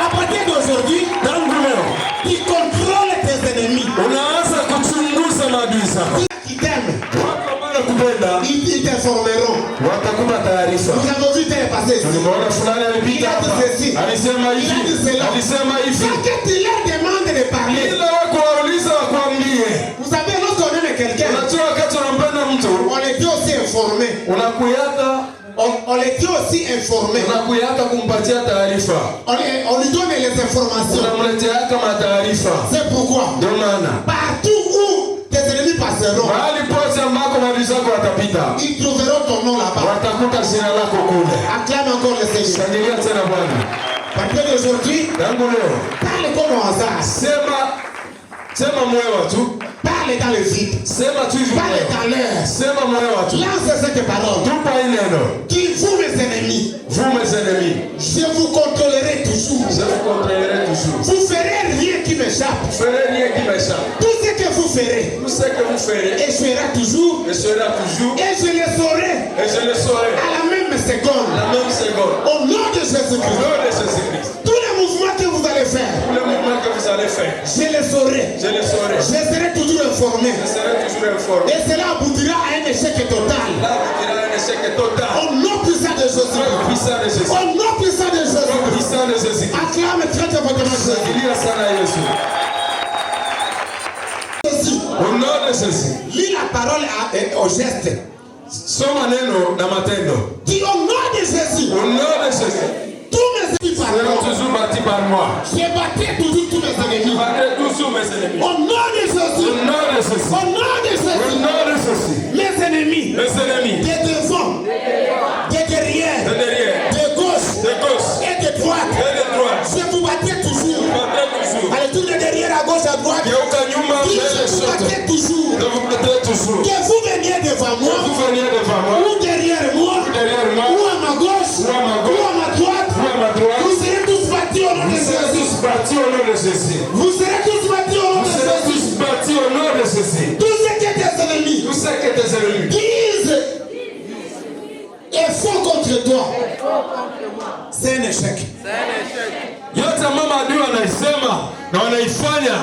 Speaker 1: À partir d'aujourd'hui,
Speaker 2: Tangu leo
Speaker 1: tu contrôles tes ennemis.
Speaker 2: unaanza kuchunguza maadui zako.
Speaker 1: Qui t'aiment,
Speaker 2: Watu ambao wanakupenda
Speaker 1: ils t'informeront.
Speaker 2: watakupa taarifa.
Speaker 1: Nous avons vu tes passés.
Speaker 2: Tulimuona fulani alipita hapa. Alisema hivi. Alisema hivi.
Speaker 1: Chaque que tu leur demandes de parler.
Speaker 2: Ila wako wauliza wakwambie.
Speaker 1: Vous savez, lorsqu'on aime quelqu'un,
Speaker 2: Unajua wakati unampenda mtu
Speaker 1: on les dit aussi informés.
Speaker 2: unakuyaka
Speaker 1: On les dit aussi informés.
Speaker 2: unakuyaka kumpatia taarifa.
Speaker 1: On lui donne les informations.
Speaker 2: Unamleteaka mataarifa.
Speaker 1: C'est pourquoi,
Speaker 2: Ndio maana
Speaker 1: partout où tes ennemis passeront,
Speaker 2: mahali pote ambako maadui zako watapita
Speaker 1: ils trouveront ton nom là-bas.
Speaker 2: watakuta jina lako kule.
Speaker 1: Acclame encore le Seigneur.
Speaker 2: Shangilia tena Bwana.
Speaker 1: À partir d'aujourd'hui,
Speaker 2: Tangu leo
Speaker 1: parle comme au hasard.
Speaker 2: sema mwewa tu.
Speaker 1: Parle dans le vide.
Speaker 2: Sema tu hivi.
Speaker 1: Parle dans l'air.
Speaker 2: Sema mwewa tu.
Speaker 1: Lance cette parole.
Speaker 2: Tupa hii neno.
Speaker 1: Qui vous mes ennemis,
Speaker 2: Vous mes ennemis,
Speaker 1: je vous contrôlerai toujours.
Speaker 2: je vous contrôlerai toujours.
Speaker 1: Vous ferez rien qui m'échappe.
Speaker 2: Ferez rien qui m'échappe.
Speaker 1: Tout ce que vous ferez
Speaker 2: Tout ce que vous ferez
Speaker 1: échouera toujours.
Speaker 2: sera toujours
Speaker 1: Et je le saurai
Speaker 2: et je le saurai
Speaker 1: à la même seconde.
Speaker 2: la même seconde.
Speaker 1: Au nom de
Speaker 2: Au
Speaker 1: Jésus-Christ.
Speaker 2: nom de Jésus-Christ.
Speaker 1: Tous les mouvements que vous allez faire,
Speaker 2: Tous les mouvements que vous allez faire,
Speaker 1: je les saurai.
Speaker 2: je les saurai.
Speaker 1: Je serai toujours informé.
Speaker 2: Je serai toujours informé.
Speaker 1: Et cela aboutira à un échec total.
Speaker 2: Là, vous direz un échec total.
Speaker 1: Au nom puissant de
Speaker 2: Au
Speaker 1: Jésus-Christ.
Speaker 2: puissant de Jésus.
Speaker 1: Au nom puissant de
Speaker 2: Au
Speaker 1: Jésus-Christ.
Speaker 2: puissant de Jésus.
Speaker 1: Acclame très très fortement Jésus.
Speaker 2: Shangilia sana Yesu. Au nom de Jésus.
Speaker 1: Lis la parole au geste.
Speaker 2: Soma neno na matendo.
Speaker 1: Dis au nom de Jésus.
Speaker 2: Au nom de Jésus.
Speaker 1: Tous mes ennemis
Speaker 2: Seront
Speaker 1: parleront.
Speaker 2: toujours bâtis par moi.
Speaker 1: Je battrai toujours tous mes ennemis.
Speaker 2: Battez toujours mes ennemis.
Speaker 1: Au nom de Jésus.
Speaker 2: Au nom de Jésus.
Speaker 1: Au nom de
Speaker 2: Au
Speaker 1: Jésus.
Speaker 2: nom de Jésus.
Speaker 1: Mes ennemis.
Speaker 2: Mes ennemis.
Speaker 1: De devant. De derrière.
Speaker 2: De derrière.
Speaker 1: De gauche.
Speaker 2: De gauche.
Speaker 1: Et de droite.
Speaker 2: Et de droite.
Speaker 1: Je vous battrai toujours.
Speaker 2: Battez toujours.
Speaker 1: Allez, tournez derrière, à gauche, à droite.
Speaker 2: Geuka nyuma,
Speaker 1: Dis,
Speaker 2: mbele,
Speaker 1: je vous
Speaker 2: kushoto.
Speaker 1: battrai toujours.
Speaker 2: Je vous battrai toujours.
Speaker 1: Que vous veniez devant moi.
Speaker 2: Vous veniez devant moi.
Speaker 1: Ou derrière moi.
Speaker 2: Ou derrière moi.
Speaker 1: Ou à ma gauche.
Speaker 2: Ou à ma gauche.
Speaker 1: Ou à ma droite.
Speaker 2: Ou à ma droite.
Speaker 1: Vous serez tous bâtis au nom de
Speaker 2: Vous serez
Speaker 1: Jésus.
Speaker 2: tous bâtis au nom de Jésus.
Speaker 1: Vous serez tous bâtis au nom
Speaker 2: Vous
Speaker 1: de
Speaker 2: serez
Speaker 1: Jésus.
Speaker 2: tous bâtis au nom de Jésus.
Speaker 1: Tous ceux qui étaient ennemis.
Speaker 2: Tous ceux qui étaient ennemis.
Speaker 1: Disent et font contre toi. C'est un échec.
Speaker 2: Yote mama adui wanaisema na wanaifanya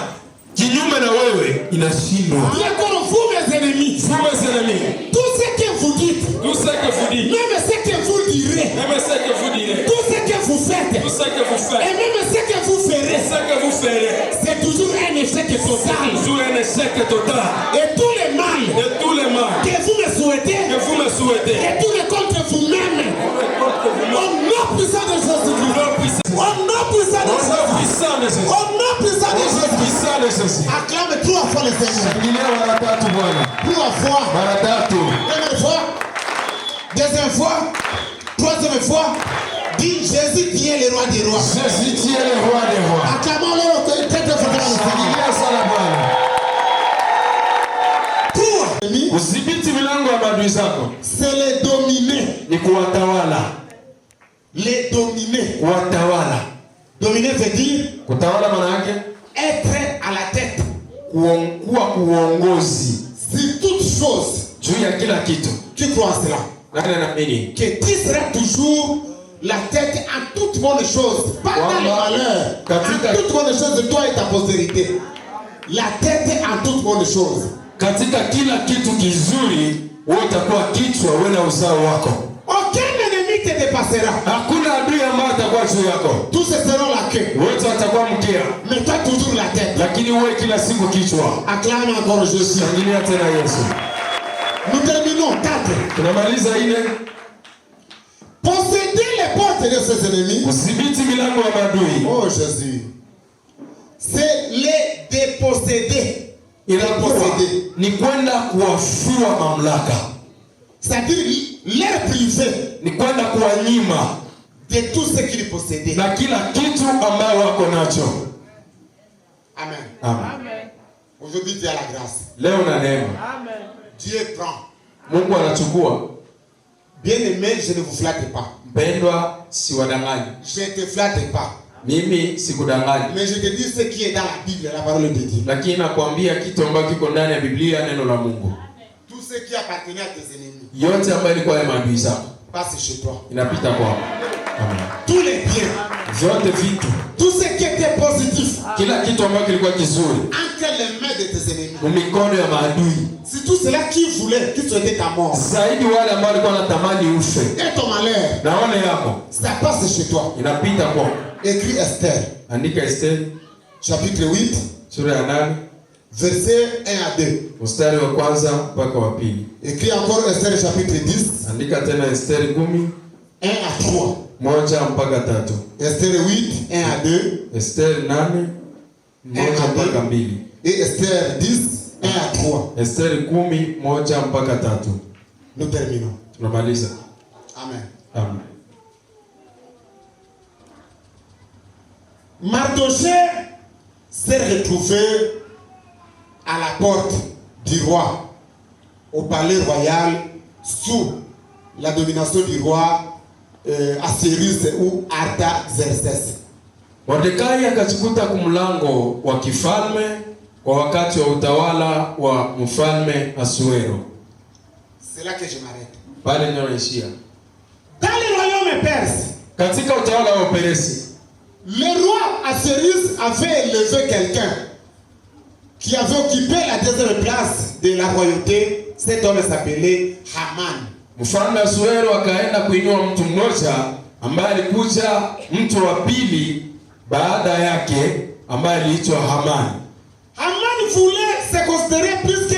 Speaker 2: kinyume na wewe inashindwa.
Speaker 1: D'accord, vous mes ennemis.
Speaker 2: Vous mes ennemis.
Speaker 1: Tout ce que vous dites.
Speaker 2: Tout ce que vous dites.
Speaker 1: Même ce que vous direz.
Speaker 2: Même ce que vous direz.
Speaker 1: Tout ce que vous faites.
Speaker 2: Tout ce que vous faites.
Speaker 1: Et même ce que vous ferez.
Speaker 2: Ce que vous ferez.
Speaker 1: C'est toujours un échec total.
Speaker 2: Toujours un échec total.
Speaker 1: Et tous les mal.
Speaker 2: Et tous les mal.
Speaker 1: Que vous me souhaitez.
Speaker 2: Que vous me souhaitez.
Speaker 1: Et tous les contre vous-même. Au nom puissant de Jésus-Christ. Au nom puissant de Jésus. Au nom puissant de Jésus. Acclame 3 fois le Seigneur. 3 fois. Première fois. Deuxième fois. Troisième fois. Dis Jésus qui est le roi des rois.
Speaker 2: Jésus qui est le roi des rois.
Speaker 1: Acclamons-le très très fort.
Speaker 2: Udhibiti milango ya maadui zako.
Speaker 1: C'est les dominer.
Speaker 2: Ni kuwatawala.
Speaker 1: Les dominer.
Speaker 2: Kuwatawala.
Speaker 1: Dominer veut dire
Speaker 2: kutawala maana yake
Speaker 1: être à la tête.
Speaker 2: Kuwa kuongozi.
Speaker 1: Si toute chose.
Speaker 2: Juu ya kila kitu.
Speaker 1: Tu crois en cela?
Speaker 2: Nani anaamini?
Speaker 1: Que tu seras toujours la tête à toutes bonnes choses. Pas dans le malheur. À toutes bonnes choses de toi et ta postérité. La tête à toutes bonnes choses.
Speaker 2: Katika kila kitu kizuri, wewe utakuwa kichwa, wewe na uzao wako.
Speaker 1: Aucun ennemi te dépassera.
Speaker 2: Hakuna adui ambaye atakuwa juu yako.
Speaker 1: Tous seront la queue.
Speaker 2: Wote watakuwa mkia.
Speaker 1: Mais toi toujours la tête.
Speaker 2: Lakini wewe kila siku kichwa.
Speaker 1: Acclame encore Jésus.
Speaker 2: Shangilia tena Yesu.
Speaker 1: Nous terminons 4.
Speaker 2: Tunamaliza ile.
Speaker 1: Posséder les portes de ses ennemis.
Speaker 2: Udhibiti milango ya maadui.
Speaker 1: Oh Jésus. C'est les déposséder.
Speaker 2: Ni kwenda kuwafua mamlaka.
Speaker 1: C'est-à-dire leur priver.
Speaker 2: Ni kwenda kuwanyima
Speaker 1: de tout ce qu'ils possédaient.
Speaker 2: Na kila kitu ambayo wako nacho.
Speaker 1: Amen.
Speaker 2: Amen.
Speaker 1: Aujourd'hui tu as la grâce.
Speaker 2: Leo na neema.
Speaker 1: Amen. Dieu prend.
Speaker 2: Mungu anachukua.
Speaker 1: Bien-aimé, je ne vous flatte pas.
Speaker 2: Mpendwa, siwadanganyi.
Speaker 1: Je ne te flatte pas.
Speaker 2: Mimi sikudanganyi.
Speaker 1: Mais je te dis ce qui est dans la Bible, la parole de Dieu.
Speaker 2: Lakini nakwambia kitu ambacho kiko ndani ya Biblia, neno la Mungu.
Speaker 1: Tout ce qui appartenait à tes ennemis.
Speaker 2: Yote ambayo ilikuwa ya maadui zako.
Speaker 1: Passe chez toi.
Speaker 2: Inapita kwako. Amen.
Speaker 1: Tous les biens.
Speaker 2: Vyote vitu.
Speaker 1: Tout ce qui était positif.
Speaker 2: Kila kitu ambacho kilikuwa kizuri.
Speaker 1: Entre les mains de tes ennemis.
Speaker 2: Mikono ya maadui.
Speaker 1: C'est tout cela qui voulait, qui souhaitait ta mort.
Speaker 2: Zaidi wale ambao walikuwa wanatamani ufe.
Speaker 1: Et ton malheur.
Speaker 2: Na wale yako.
Speaker 1: Ça passe chez toi.
Speaker 2: Inapita kwako.
Speaker 1: Écris Esther.
Speaker 2: Andika Esther.
Speaker 1: Chapitre 8.
Speaker 2: Sura ya 8.
Speaker 1: Verset 1 à 2.
Speaker 2: Mstari wa kwanza mpaka wa pili.
Speaker 1: Écris encore Esther chapitre 10.
Speaker 2: Andika tena Esther 10.
Speaker 1: 1 à 3.
Speaker 2: Moja mpaka 3.
Speaker 1: Esther 8, 1 à 2.
Speaker 2: Esther 8, moja mpaka 2.
Speaker 1: Et Esther 10, 1 à 3.
Speaker 2: Esther 10, moja mpaka 3.
Speaker 1: Nous terminons.
Speaker 2: Tunamaliza.
Speaker 1: Amen.
Speaker 2: Amen.
Speaker 1: Mardochée s'est retrouvé à la porte du roi, au palais royal, sous la domination du roi Assuérus ou Artaxerxès.
Speaker 2: Mordekai akachikuta kumlango wa kifalme kwa wakati wa utawala wa mfalme Asuero.
Speaker 1: C'est là que je m'arrête.
Speaker 2: Pale ndio naishia.
Speaker 1: Dans le royaume perse,
Speaker 2: katika utawala wa Peresi,
Speaker 1: le roi Assuérus avait élevé quelqu'un qui avait occupé la deuxième place de la royauté. Cet homme s'appelait Haman.
Speaker 2: Mfalme Asuero akaenda kuinua mtu mmoja ambaye alikuja mtu wa pili baada yake ambaye aliitwa Haman.
Speaker 1: Haman voulait se considérer plus que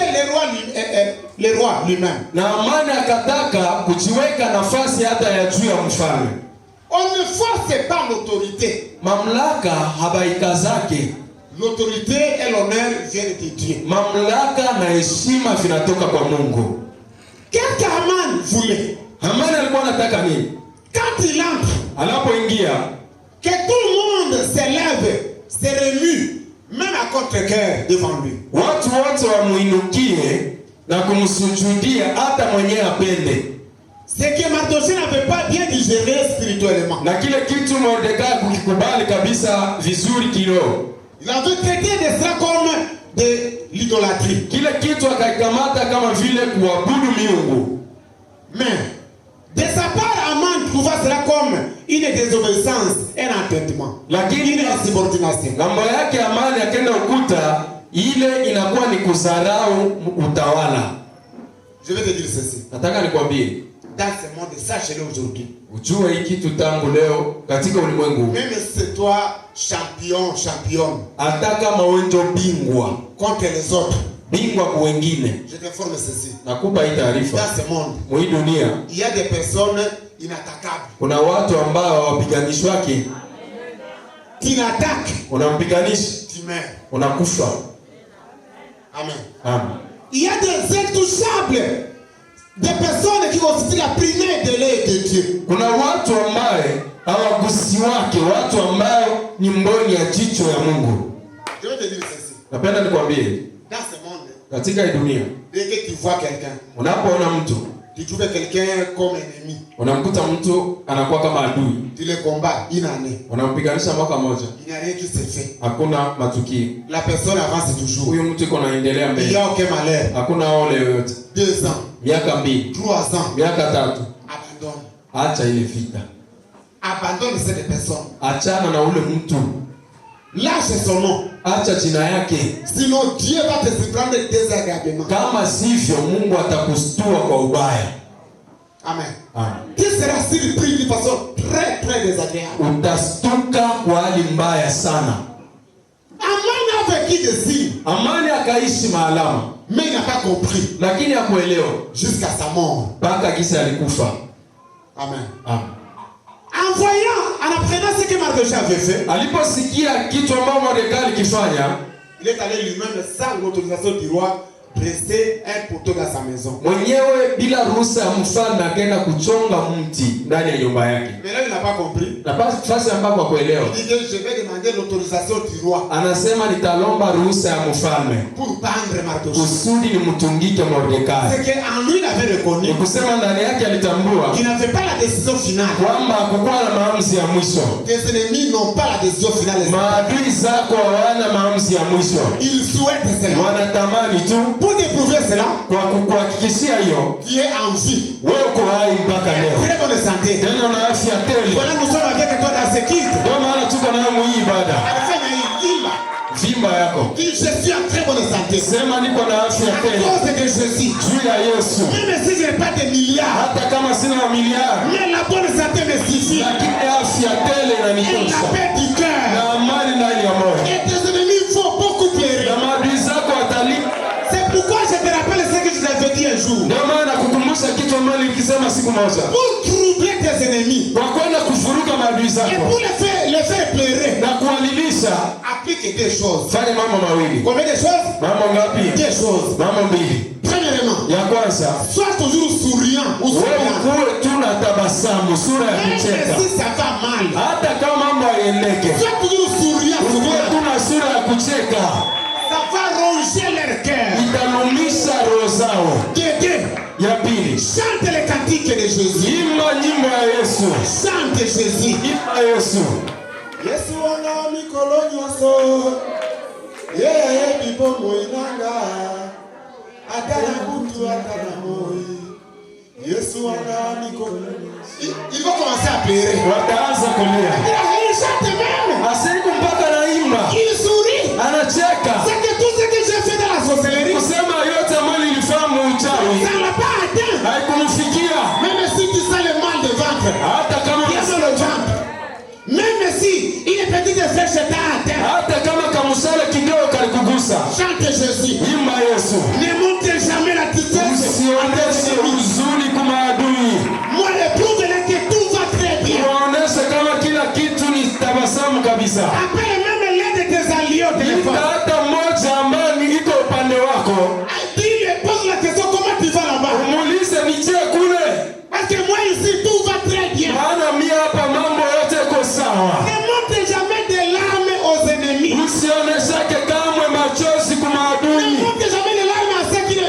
Speaker 1: le roi lui-même.
Speaker 2: Na Haman akataka kujiweka nafasi hata ya juu ya mfalme.
Speaker 1: On ne force pas l'autorité.
Speaker 2: Mamlaka habaika zake.
Speaker 1: L'autorité et l'honneur viennent de Dieu.
Speaker 2: Mamlaka na heshima vinatoka kwa Mungu.
Speaker 1: Qu'est-ce que Haman voulait?
Speaker 2: Haman alikuwa anataka nini?
Speaker 1: Quand il entre,
Speaker 2: anapoingia,
Speaker 1: que tout le monde s'élève, se remue, même à contre-cœur devant lui.
Speaker 2: Watu wote wamuinukie na kumsujudia hata mwenyewe apende.
Speaker 1: C'est que Mardochée n'avait pas bien digéré spirituellement.
Speaker 2: Na kile kitu Mordekai kukikubali kabisa vizuri kiroho.
Speaker 1: Il avait traité de cela comme de l'idolâtrie.
Speaker 2: Kile kitu akakamata kama vile kuabudu miungu.
Speaker 1: Mais de sa part, Aman trouva cela comme une désobéissance, un entêtement,
Speaker 2: Lakini
Speaker 1: une insubordination.
Speaker 2: ngambo yake Amani akenda ukuta, ile inakuwa ni kudharau utawala.
Speaker 1: Je vais te dire ceci.
Speaker 2: Nataka nikwambie,
Speaker 1: Dans ce monde, sache-le aujourd'hui.
Speaker 2: ujue hii kitu tangu leo katika ulimwengu.
Speaker 1: Même si c'est toi championne
Speaker 2: Hata kama wewe ndio bingwa
Speaker 1: contre les autres,
Speaker 2: kwa wengine,
Speaker 1: je t'informe ceci.
Speaker 2: nakupa hii taarifa.
Speaker 1: Dans ce monde,
Speaker 2: Mwi dunia
Speaker 1: il y a des personnes inattaquables.
Speaker 2: kuna watu ambao wapiganishwake.
Speaker 1: Tu l'attaques,
Speaker 2: Unampiganisha,
Speaker 1: tu meurs.
Speaker 2: unakufa.
Speaker 1: Amen.
Speaker 2: Amen.
Speaker 1: Il y a des intouchables, des personnes qui constituent la première de l'œil de Dieu.
Speaker 2: Kuna watu ambaye hawagusi wake, watu ambao ni mboni ya jicho ya Mungu.
Speaker 1: Je vais te dire ceci.
Speaker 2: Napenda nikwambie,
Speaker 1: Dans ce monde,
Speaker 2: katika hii dunia
Speaker 1: dès que tu vois quelqu'un,
Speaker 2: unapoona mtu,
Speaker 1: tu trouves quelqu'un comme ennemi,
Speaker 2: unamkuta mtu anakuwa kama adui,
Speaker 1: tu le combats une année.
Speaker 2: unampiganisha mwaka mmoja,
Speaker 1: Il n'y a rien qui se fait.
Speaker 2: hakuna matukio.
Speaker 1: La personne avance toujours.
Speaker 2: Huyu mtu iko naendelea
Speaker 1: Il n'y
Speaker 2: mbele,
Speaker 1: a aucun malheur.
Speaker 2: hakuna ole yoyote.
Speaker 1: 2 ans,
Speaker 2: Miaka 2,
Speaker 1: 3 ans,
Speaker 2: miaka 3,
Speaker 1: abandonne.
Speaker 2: acha ile vita,
Speaker 1: Abandonne cette personne.
Speaker 2: achana na ule mtu,
Speaker 1: Lâche son nom.
Speaker 2: acha jina yake.
Speaker 1: Sinon, Dieu va te surprendre désagréablement.
Speaker 2: Kama sivyo, Mungu atakustua kwa ubaya.
Speaker 1: Amen.
Speaker 2: Amen.
Speaker 1: Tu seras surpris d'une façon très très désagréable.
Speaker 2: Utastuka kwa hali mbaya sana.
Speaker 1: Aman a vécu des signes,
Speaker 2: Amani akaishi maalama,
Speaker 1: mais il n'a pas compris
Speaker 2: lakini hakuelewa
Speaker 1: jusqu'à sa mort.
Speaker 2: mpaka kisa alikufa.
Speaker 1: Amen.
Speaker 2: Amen.
Speaker 1: En voyant, en apprenant ce que Mardochée avait fait,
Speaker 2: Aliposikia kitu ambao Mordekai alikifanya,
Speaker 1: il est allé lui-même sans l'autorisation du roi dresser un poteau dans sa maison.
Speaker 2: mwenyewe bila ruhusa ya mfalme akaenda kuchonga mti ndani ya nyumba yake.
Speaker 1: Mais là, il n'a pas compris.
Speaker 2: Na fasi ambapo hakuelewa,
Speaker 1: Il dit que je vais demander l'autorisation du roi
Speaker 2: anasema nitalomba ruhusa ya mfalme
Speaker 1: pour pendre Mardochée.
Speaker 2: kusudi nimtungike Mordekai.
Speaker 1: C'est qu'en lui, il avait reconnu
Speaker 2: Ni kusema ndani yake alitambua
Speaker 1: qu'il n'avait pas la décision finale.
Speaker 2: kwamba hakukuwa na maamuzi ya mwisho.
Speaker 1: Tes ennemis n'ont pas la décision finale.
Speaker 2: Maadui zako hawana maamuzi ya mwisho,
Speaker 1: Ils souhaitent cela.
Speaker 2: wanatamani tu.
Speaker 1: Pour déprouver cela,
Speaker 2: Kwa kuhakikishia hiyo,
Speaker 1: tu es en vie.
Speaker 2: wewe uko hai mpaka leo,
Speaker 1: Très bonne santé.
Speaker 2: tena una afya tele.
Speaker 1: Voilà, nous sommes avec toi dans ce culte.
Speaker 2: Ndio maana tuko nayo hii ibada.
Speaker 1: Alifanya hii imba.
Speaker 2: Vimba yako,
Speaker 1: Je suis en très bonne santé.
Speaker 2: sema niko na afya
Speaker 1: À
Speaker 2: tele
Speaker 1: cause de Jésus.
Speaker 2: juu ya Yesu.
Speaker 1: Même si je n'ai pas de milliards,
Speaker 2: Hata kama sina mamiliari,
Speaker 1: mais la bonne santé me suffit.
Speaker 2: lakini afya tele
Speaker 1: Et la
Speaker 2: inanitosha
Speaker 1: paix du
Speaker 2: na
Speaker 1: cœur.
Speaker 2: amani ndani ya moyo,
Speaker 1: Et tes ennemis vont beaucoup pleurer.
Speaker 2: na maadui zako watalii.
Speaker 1: C'est pourquoi je te rappelle ce que je t'avais dit un jour.
Speaker 2: Ndio maana nakukumbusha kitu ambacho nilikisema siku moja,
Speaker 1: Pour troubler tes ennemis
Speaker 2: kwa kwenda kufuruka maadui
Speaker 1: et
Speaker 2: zako
Speaker 1: pour les faire pleurer,
Speaker 2: na kuwalilisha,
Speaker 1: applique deux choses.
Speaker 2: fanya mambo mawili.
Speaker 1: Combien de choses?
Speaker 2: Mambo ngapi?
Speaker 1: Deux choses.
Speaker 2: Mambo mbili.
Speaker 1: Premièrement,
Speaker 2: Ya kwanza,
Speaker 1: sois toujours souriant ou
Speaker 2: wewe
Speaker 1: souriant.
Speaker 2: kuwe tu na tabasamu, sura ya
Speaker 1: Même
Speaker 2: kucheka,
Speaker 1: si ça va mal,
Speaker 2: hata kama mambo hayaendeke,
Speaker 1: sois toujours souriant,
Speaker 2: kuwe
Speaker 1: souriant.
Speaker 2: tu na sura ya kucheka.
Speaker 1: Ça va ronger leur cœur.
Speaker 2: Italumisha roho zao.
Speaker 1: Deux.
Speaker 2: Ya pili,
Speaker 1: Chante les cantiques de Jésus.
Speaker 2: imba nyimbo ya Yesu,
Speaker 1: Chante Jésus.
Speaker 2: imba Yesu.
Speaker 1: Yesu wana mikolo nyonso. Yeye bibomo inanga. Atana butu atana moi. Yesu wana mikolo. Il va commencer à pleurer.
Speaker 2: Wataanza kulia.
Speaker 1: Il chante même.
Speaker 2: Asiku mpaka naimba.
Speaker 1: Il sourit.
Speaker 2: Anacheka.
Speaker 1: C'est que tout ce que j'ai fait dans la sorcellerie,
Speaker 2: Kusema yote ambayo nilifahamu uchawi
Speaker 1: ça ne l'a pas atteint.
Speaker 2: haikumfikia.
Speaker 1: Même si tu sens le mal de ventre,
Speaker 2: Hata kama
Speaker 1: il y a dans le ventre. Même si une petite flèche t'a atteint,
Speaker 2: hata kama kamusale kidogo kalikugusa,
Speaker 1: chante Jésus.
Speaker 2: imba Yesu.
Speaker 1: Ne montre jamais la tristesse.
Speaker 2: Usionyeshe huzuni kwa maadui,
Speaker 1: Moi, le prouve que tout va très bien.
Speaker 2: uonyeshe kama kila kitu ni tabasamu kabisa.
Speaker 1: Appelle même l'un de tes alliés au
Speaker 2: Ita
Speaker 1: téléphone.
Speaker 2: hata mmoja ambaye ni iko upande wako,
Speaker 1: Il lui pose la question, comment tu vas là-bas?
Speaker 2: umuulize nitie kule,
Speaker 1: Parce que moi ici, tout va très bien.
Speaker 2: maana mimi hapa mambo yote iko sawa.
Speaker 1: Ne montre jamais des larmes aux ennemis.
Speaker 2: Usionyeshake kamwe machozi kwa
Speaker 1: Ne
Speaker 2: maadui.
Speaker 1: montre jamais des larmes à ceux qui ne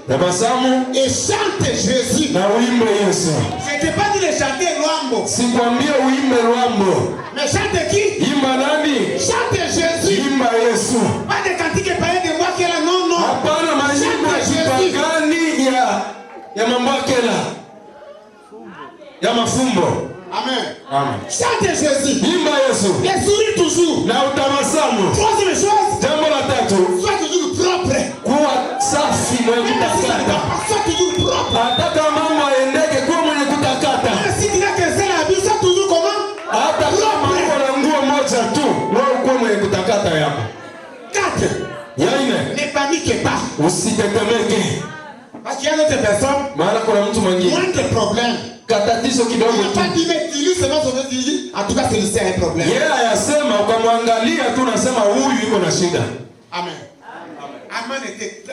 Speaker 2: Tabasamu.
Speaker 1: Et chante Jésus.
Speaker 2: Na uimbe Yesu.
Speaker 1: Je t'ai pas dit de chanter Luambo.
Speaker 2: Sikwambia uimbe Luambo.
Speaker 1: Mais chante qui?
Speaker 2: Imba nani?
Speaker 1: Chante Jésus.
Speaker 2: Imba Yesu.
Speaker 1: Pas de cantique païen de moi qui est là, non, non.
Speaker 2: Hapana majimbo ya kipagani ya mambo akela. Ya mafumbo.
Speaker 1: Amen.
Speaker 2: Amen.
Speaker 1: Chante Jésus.
Speaker 2: Imba Yesu.
Speaker 1: Et souris toujours.
Speaker 2: Na utabasamu.
Speaker 1: Troisième chose.
Speaker 2: Jambo la tatu.
Speaker 1: Sois toujours propre.
Speaker 2: Kuwa safi mwenye kutakata.
Speaker 1: Sois toujours propre.
Speaker 2: Ataka mambo aendeke kuwa mwenye kutakata.
Speaker 1: Si tu n'as que ça la vie, sois toujours comment?
Speaker 2: Hata kama uko na nguo moja tu, wewe uko mwenye kutakata yako.
Speaker 1: 4.
Speaker 2: Ya nne.
Speaker 1: Ne panique pas.
Speaker 2: Usitetemeke.
Speaker 1: Parce qu'il y a d'autres personnes.
Speaker 2: Maana kuna mtu mwingine.
Speaker 1: Moins de problèmes.
Speaker 2: Katatizo kidogo
Speaker 1: Il n'a
Speaker 2: tu.
Speaker 1: pas dit mais dis-lui seulement son dit. En tout cas, c'est un problème.
Speaker 2: Yeye ayasema ukamwangalia tu unasema huyu yuko na shida.
Speaker 1: Amen. Amen était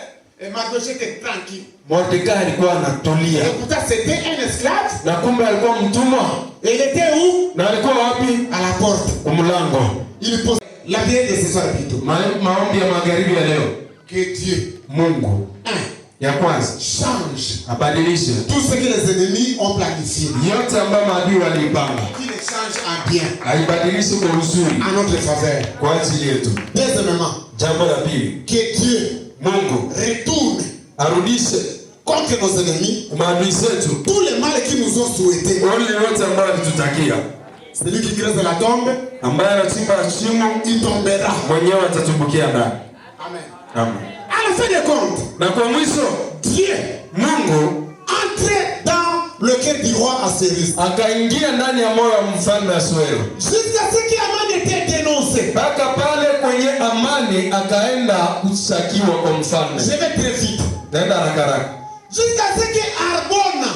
Speaker 1: Mardochée était tranquille.
Speaker 2: Mordekai alikuwa anatulia.
Speaker 1: Et pourtant c'était un esclave.
Speaker 2: Na kumbe alikuwa mtumwa.
Speaker 1: Et il était où?
Speaker 2: Na alikuwa wapi?
Speaker 1: À la porte.
Speaker 2: Mlango.
Speaker 1: Il pose la prière de ce soir plutôt.
Speaker 2: Maombi ya magharibi ya leo.
Speaker 1: Que Dieu,
Speaker 2: Mungu. Ya kwanza.
Speaker 1: Change.
Speaker 2: Abadilishe.
Speaker 1: Tout ce que les ennemis ont planifié.
Speaker 2: Yote ambayo maadui walipanga.
Speaker 1: Qu'il les change en bien.
Speaker 2: Aibadilishe kwa uzuri.
Speaker 1: À notre faveur.
Speaker 2: Kwa ajili yetu.
Speaker 1: Deuxièmement.
Speaker 2: Jambo la pili.
Speaker 1: Que Dieu,
Speaker 2: Mungu
Speaker 1: retourne
Speaker 2: arudishe
Speaker 1: contre nos ennemis
Speaker 2: maadui zetu
Speaker 1: tous les mal qu'ils nous ont souhaité.
Speaker 2: wale wote ambao walitutakia.
Speaker 1: Celui qui creuse la tombe,
Speaker 2: Ambaye anachimba shimo,
Speaker 1: il tombera.
Speaker 2: mwenyewe atatumbukia ndani.
Speaker 1: Amen.
Speaker 2: Amen.
Speaker 1: À la fin des comptes,
Speaker 2: Na kwa mwisho
Speaker 1: Dieu
Speaker 2: Mungu
Speaker 1: entrait dans le cœur du roi Assyrie.
Speaker 2: akaingia ndani ya moyo wa mfalme Asuero.
Speaker 1: Jusqu'à ce qu'Aman était dénoncé.
Speaker 2: Mpaka pale kwenye amani akaenda kushakiwa kwa mfalme.
Speaker 1: Je vais très vite.
Speaker 2: Nenda haraka haraka.
Speaker 1: Jusqu'à ce que Arbona,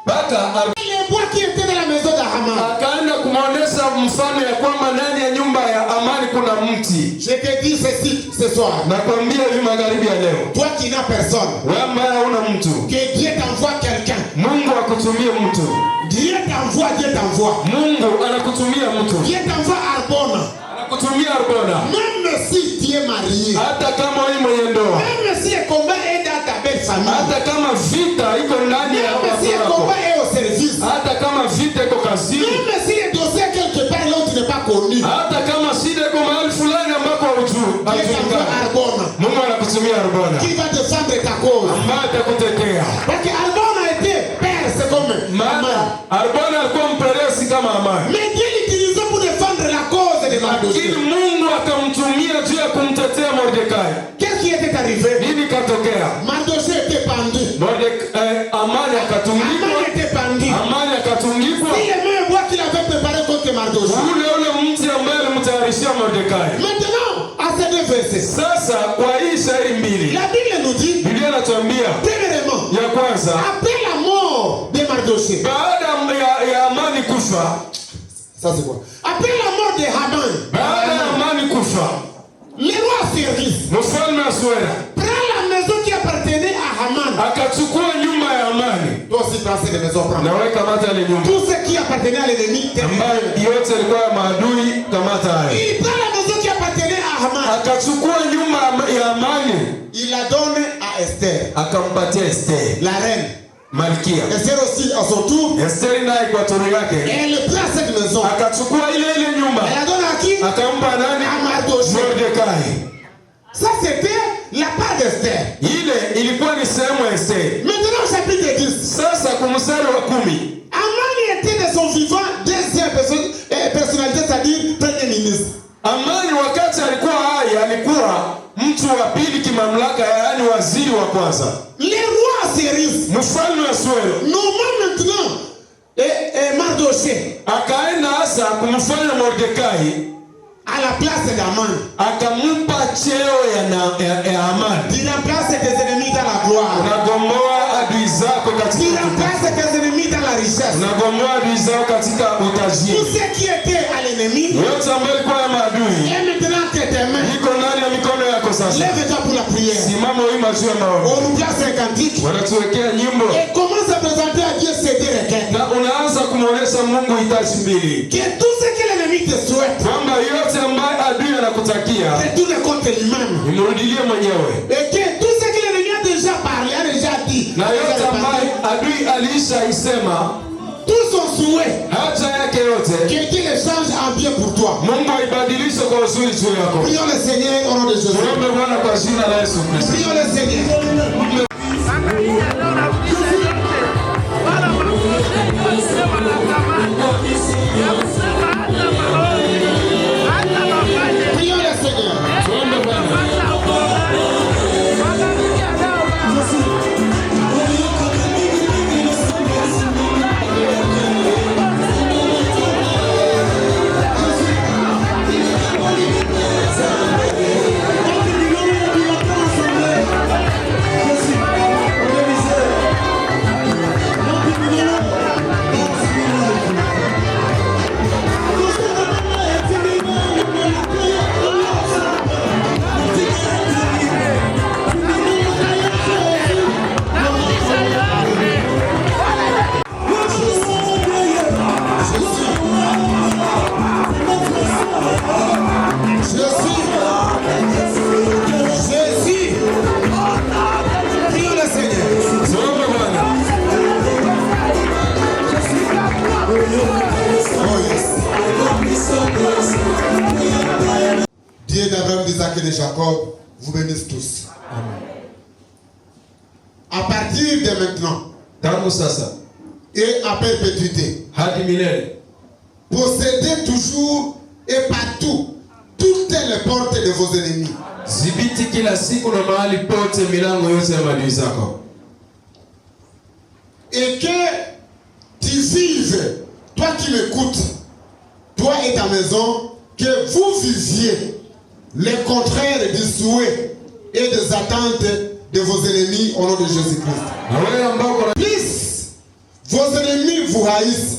Speaker 2: Mpaka
Speaker 1: les bois qui étaient dans la maison d'Aman,
Speaker 2: akaenda kumwonyesha mfalme ya kwamba ndani ya nyumba ya amani kuna mti.
Speaker 1: je te dis ceci ce soir.
Speaker 2: Nakwambia hivi magharibi ya leo.
Speaker 1: Toi qui n'as personne,
Speaker 2: Wewe ambaye huna mtu.
Speaker 1: que Dieu t'envoie quelqu'un.
Speaker 2: Mungu akutumie mtu.
Speaker 1: Dieu t'envoie.
Speaker 2: Mungu anakutumia mtu.
Speaker 1: Dieu t'envoie Arbona.
Speaker 2: Anakutumia Arbona.
Speaker 1: Même si tu es marié.
Speaker 2: Hata kama wewe mwenye ndoa.
Speaker 1: Même si le combat est dans ta belle famille.
Speaker 2: Hata kama vita iko ndani ya
Speaker 1: Même si le combat est au service.
Speaker 2: hata kama vita iko kazini.
Speaker 1: Même si le dossier quelque part là où tu n'es pas connu.
Speaker 2: Hata kama shida iko mahali fulani ambako hujui.
Speaker 1: Dieu t'envoie Arbona.
Speaker 2: Mungu anakutumia Arbona.
Speaker 1: Qui va défendre ta cause.
Speaker 2: Ambaye atakutetea.
Speaker 1: Parce que Arbona était père, c'est comme
Speaker 2: Maana Arbona alikuwa mpelelezi kama amani.
Speaker 1: mais Dieu l'utilisait pour défendre la cause de Mardochée.
Speaker 2: Lakini Mungu akamtumia juu ya kumtetea Mordekai.
Speaker 1: Qu'est-ce qui était arrivé?
Speaker 2: Nini katokea?
Speaker 1: Mardochée était pendu.
Speaker 2: Amani akatungikwa.
Speaker 1: Aman était pendu.
Speaker 2: Amani akatungikwa.
Speaker 1: Si les mêmes bois qu'il avait préparé contre Mardochée.
Speaker 2: Ule mti ambaye alimtayarishia Mordekai.
Speaker 1: Maintenant, à ces deux versets.
Speaker 2: Sasa kwa hii shairi mbili.
Speaker 1: La Bible nous dit.
Speaker 2: Biblia inatuambia.
Speaker 1: Premièrement.
Speaker 2: Ya kwanza.
Speaker 1: Après la mort de Mardochée.
Speaker 2: Baada ya Amani kufa.
Speaker 1: Ça c'est quoi? Après la mort de Haman.
Speaker 2: Baada ya Amani kufa.
Speaker 1: Le roi Assyrie.
Speaker 2: Mfalme Asuero.
Speaker 1: Prend la maison qui appartenait à Haman.
Speaker 2: Akachukua nyumba ya Amani.
Speaker 1: Toi aussi prends cette maison, prends.
Speaker 2: Na wewe kamata ile nyumba.
Speaker 1: Tout ce qui appartenait à l'ennemi.
Speaker 2: Ambayo yote ilikuwa ya maadui kamata hayo.
Speaker 1: Il prend la maison qui appartenait à Haman.
Speaker 2: Akachukua nyumba ya Amani.
Speaker 1: Il la donne à Esther.
Speaker 2: Akampatia Esther.
Speaker 1: La reine.
Speaker 2: Malkia.
Speaker 1: Esther aussi à son tour.
Speaker 2: Esther naye kwa toro yake.
Speaker 1: Elle prend cette maison.
Speaker 2: Akachukua ile nyumba.
Speaker 1: Elle la donne à qui?
Speaker 2: Akampa nani?
Speaker 1: À Mardochée.
Speaker 2: Mordekai.
Speaker 1: Ça c'était la part d'Esther.
Speaker 2: Ile ilikuwa ni sehemu ya Esther.
Speaker 1: Maintenant au chapitre 10.
Speaker 2: Sasa kwa mstari wa 10.
Speaker 1: Amani était de son vivant deuxième personnalité, c'est-à-dire premier ministre.
Speaker 2: Amani wakati alikuwa hai alikuwa mtu wa pili kimamlaka, yaani waziri wa kwanza.
Speaker 1: Le roi Assyrie.
Speaker 2: Mfalme wa Asuero.
Speaker 1: Nommant maintenant Mardochée.
Speaker 2: Akaenda hasa kumfanya Mordekai
Speaker 1: à la place d'Aman.
Speaker 2: Akampa cheo ya Amani.
Speaker 1: Il remplace tes ennemis dans la gloire.
Speaker 2: Unagomboa adui zako katika.
Speaker 1: Il remplace tes ennemis dans la richesse.
Speaker 2: Unagomboa adui zako katika utajiri.
Speaker 1: Tout ce qui était à l'ennemi.
Speaker 2: Yote ambayo ilikuwa ya maadui.
Speaker 1: Et maintenant que tes mains.
Speaker 2: Iko ndani ya mikono yako sasa.
Speaker 1: Lève-toi pour la prière.
Speaker 2: Simama wima juu ya maombi.
Speaker 1: On nous place un cantique.
Speaker 2: Wanatuwekea nyimbo.
Speaker 1: Et commence à présenter à Dieu ses deux requêtes.
Speaker 2: Na unaanza kumuonesha Mungu hitaji mbili.
Speaker 1: Que tout ce que l'ennemi te souhaite.
Speaker 2: Kwamba yote ambayo adui anakutakia.
Speaker 1: Retourne contre lui-même.
Speaker 2: Imrudilie mwenyewe.
Speaker 1: Et que tout ce que l'ennemi a déjà parlé, a déjà dit.
Speaker 2: Na yote ambayo adui alisha isema,
Speaker 1: Tout son souhait,
Speaker 2: haja yake yote,
Speaker 1: que Dieu le change en bien pour toi.
Speaker 2: Mungu aibadilishe kwa uzuri juu yako.
Speaker 1: Prions le Seigneur au nom de Jésus.
Speaker 2: Tuombe Bwana kwa jina la Yesu Kristo.
Speaker 1: Prions le Seigneur. Prions le Seigneur.
Speaker 2: Tuombe Bwana.
Speaker 1: Dieu d'Abraham, d'Isaac et de Jacob vous bénisse tous.
Speaker 2: Amen.
Speaker 1: À partir de maintenant
Speaker 2: Tangu sasa
Speaker 1: et à perpétuité,
Speaker 2: hadi milele,
Speaker 1: possédez toujours et partout toutes les portes de vos ennemis.
Speaker 2: zibiti kila siku na mahali pote milango yote ya maadui zako.
Speaker 1: Et que tu vives, toi qui m'écoutes, toi et ta maison, que vous viviez le contraire du souhait et des attentes de vos ennemis au nom de Jésus-Christ.
Speaker 2: Na wewe ambao kuna
Speaker 1: Plus vos ennemis vous haïssent,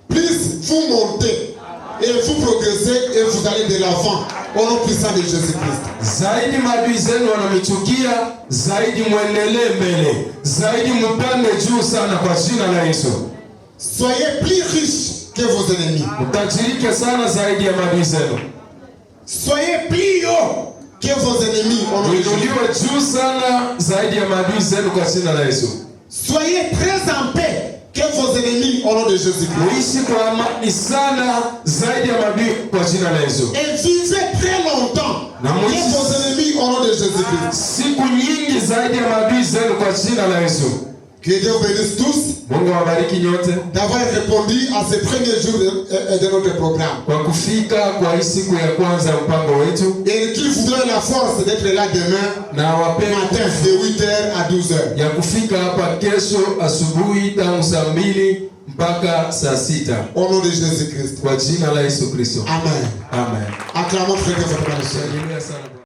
Speaker 1: plus vous montez et vous progressez et vous allez de l'avant au nom puissant de Jésus-Christ.
Speaker 2: zaidi maadui zenu wanamichukia, zaidi mwendelee mbele, zaidi mpande juu sana kwa jina la Yesu.
Speaker 1: Soyez plus riches que vos ennemis.
Speaker 2: Mtajirike sana zaidi ya maadui zenu.
Speaker 1: Soyez plus haut que vos ennemis au nom de Jésus.
Speaker 2: Mwinuliwe juu sana zaidi ya maadui zenu kwa jina la Yesu.
Speaker 1: Soyez très en paix que vos ennemis au nom de Jésus-Christ.
Speaker 2: Muishi kwa amani sana zaidi ya maadui kwa jina la Yesu.
Speaker 1: Et vivez très longtemps que vos ennemis au nom de Jésus-Christ.
Speaker 2: Siku nyingi zaidi ya maadui zenu kwa jina la Yesu.
Speaker 1: Que Dieu vous bénisse tous
Speaker 2: Mungu awabariki nyote
Speaker 1: d'avoir répondu à ce premier jour de notre programme.
Speaker 2: kwa kufika kwa hii siku ya kwanza ya mpango wetu,
Speaker 1: Et qu'il vous donne la force d'être là demain
Speaker 2: na wape
Speaker 1: matin de 8h à 12h.
Speaker 2: ya kufika hapa kesho asubuhi tangu saa 2 mpaka saa 6
Speaker 1: Au nom de Jésus-Christ.
Speaker 2: kwa jina la Yesu Kristo.
Speaker 1: Amen.
Speaker 2: Amen.
Speaker 1: Acclamons frère de votre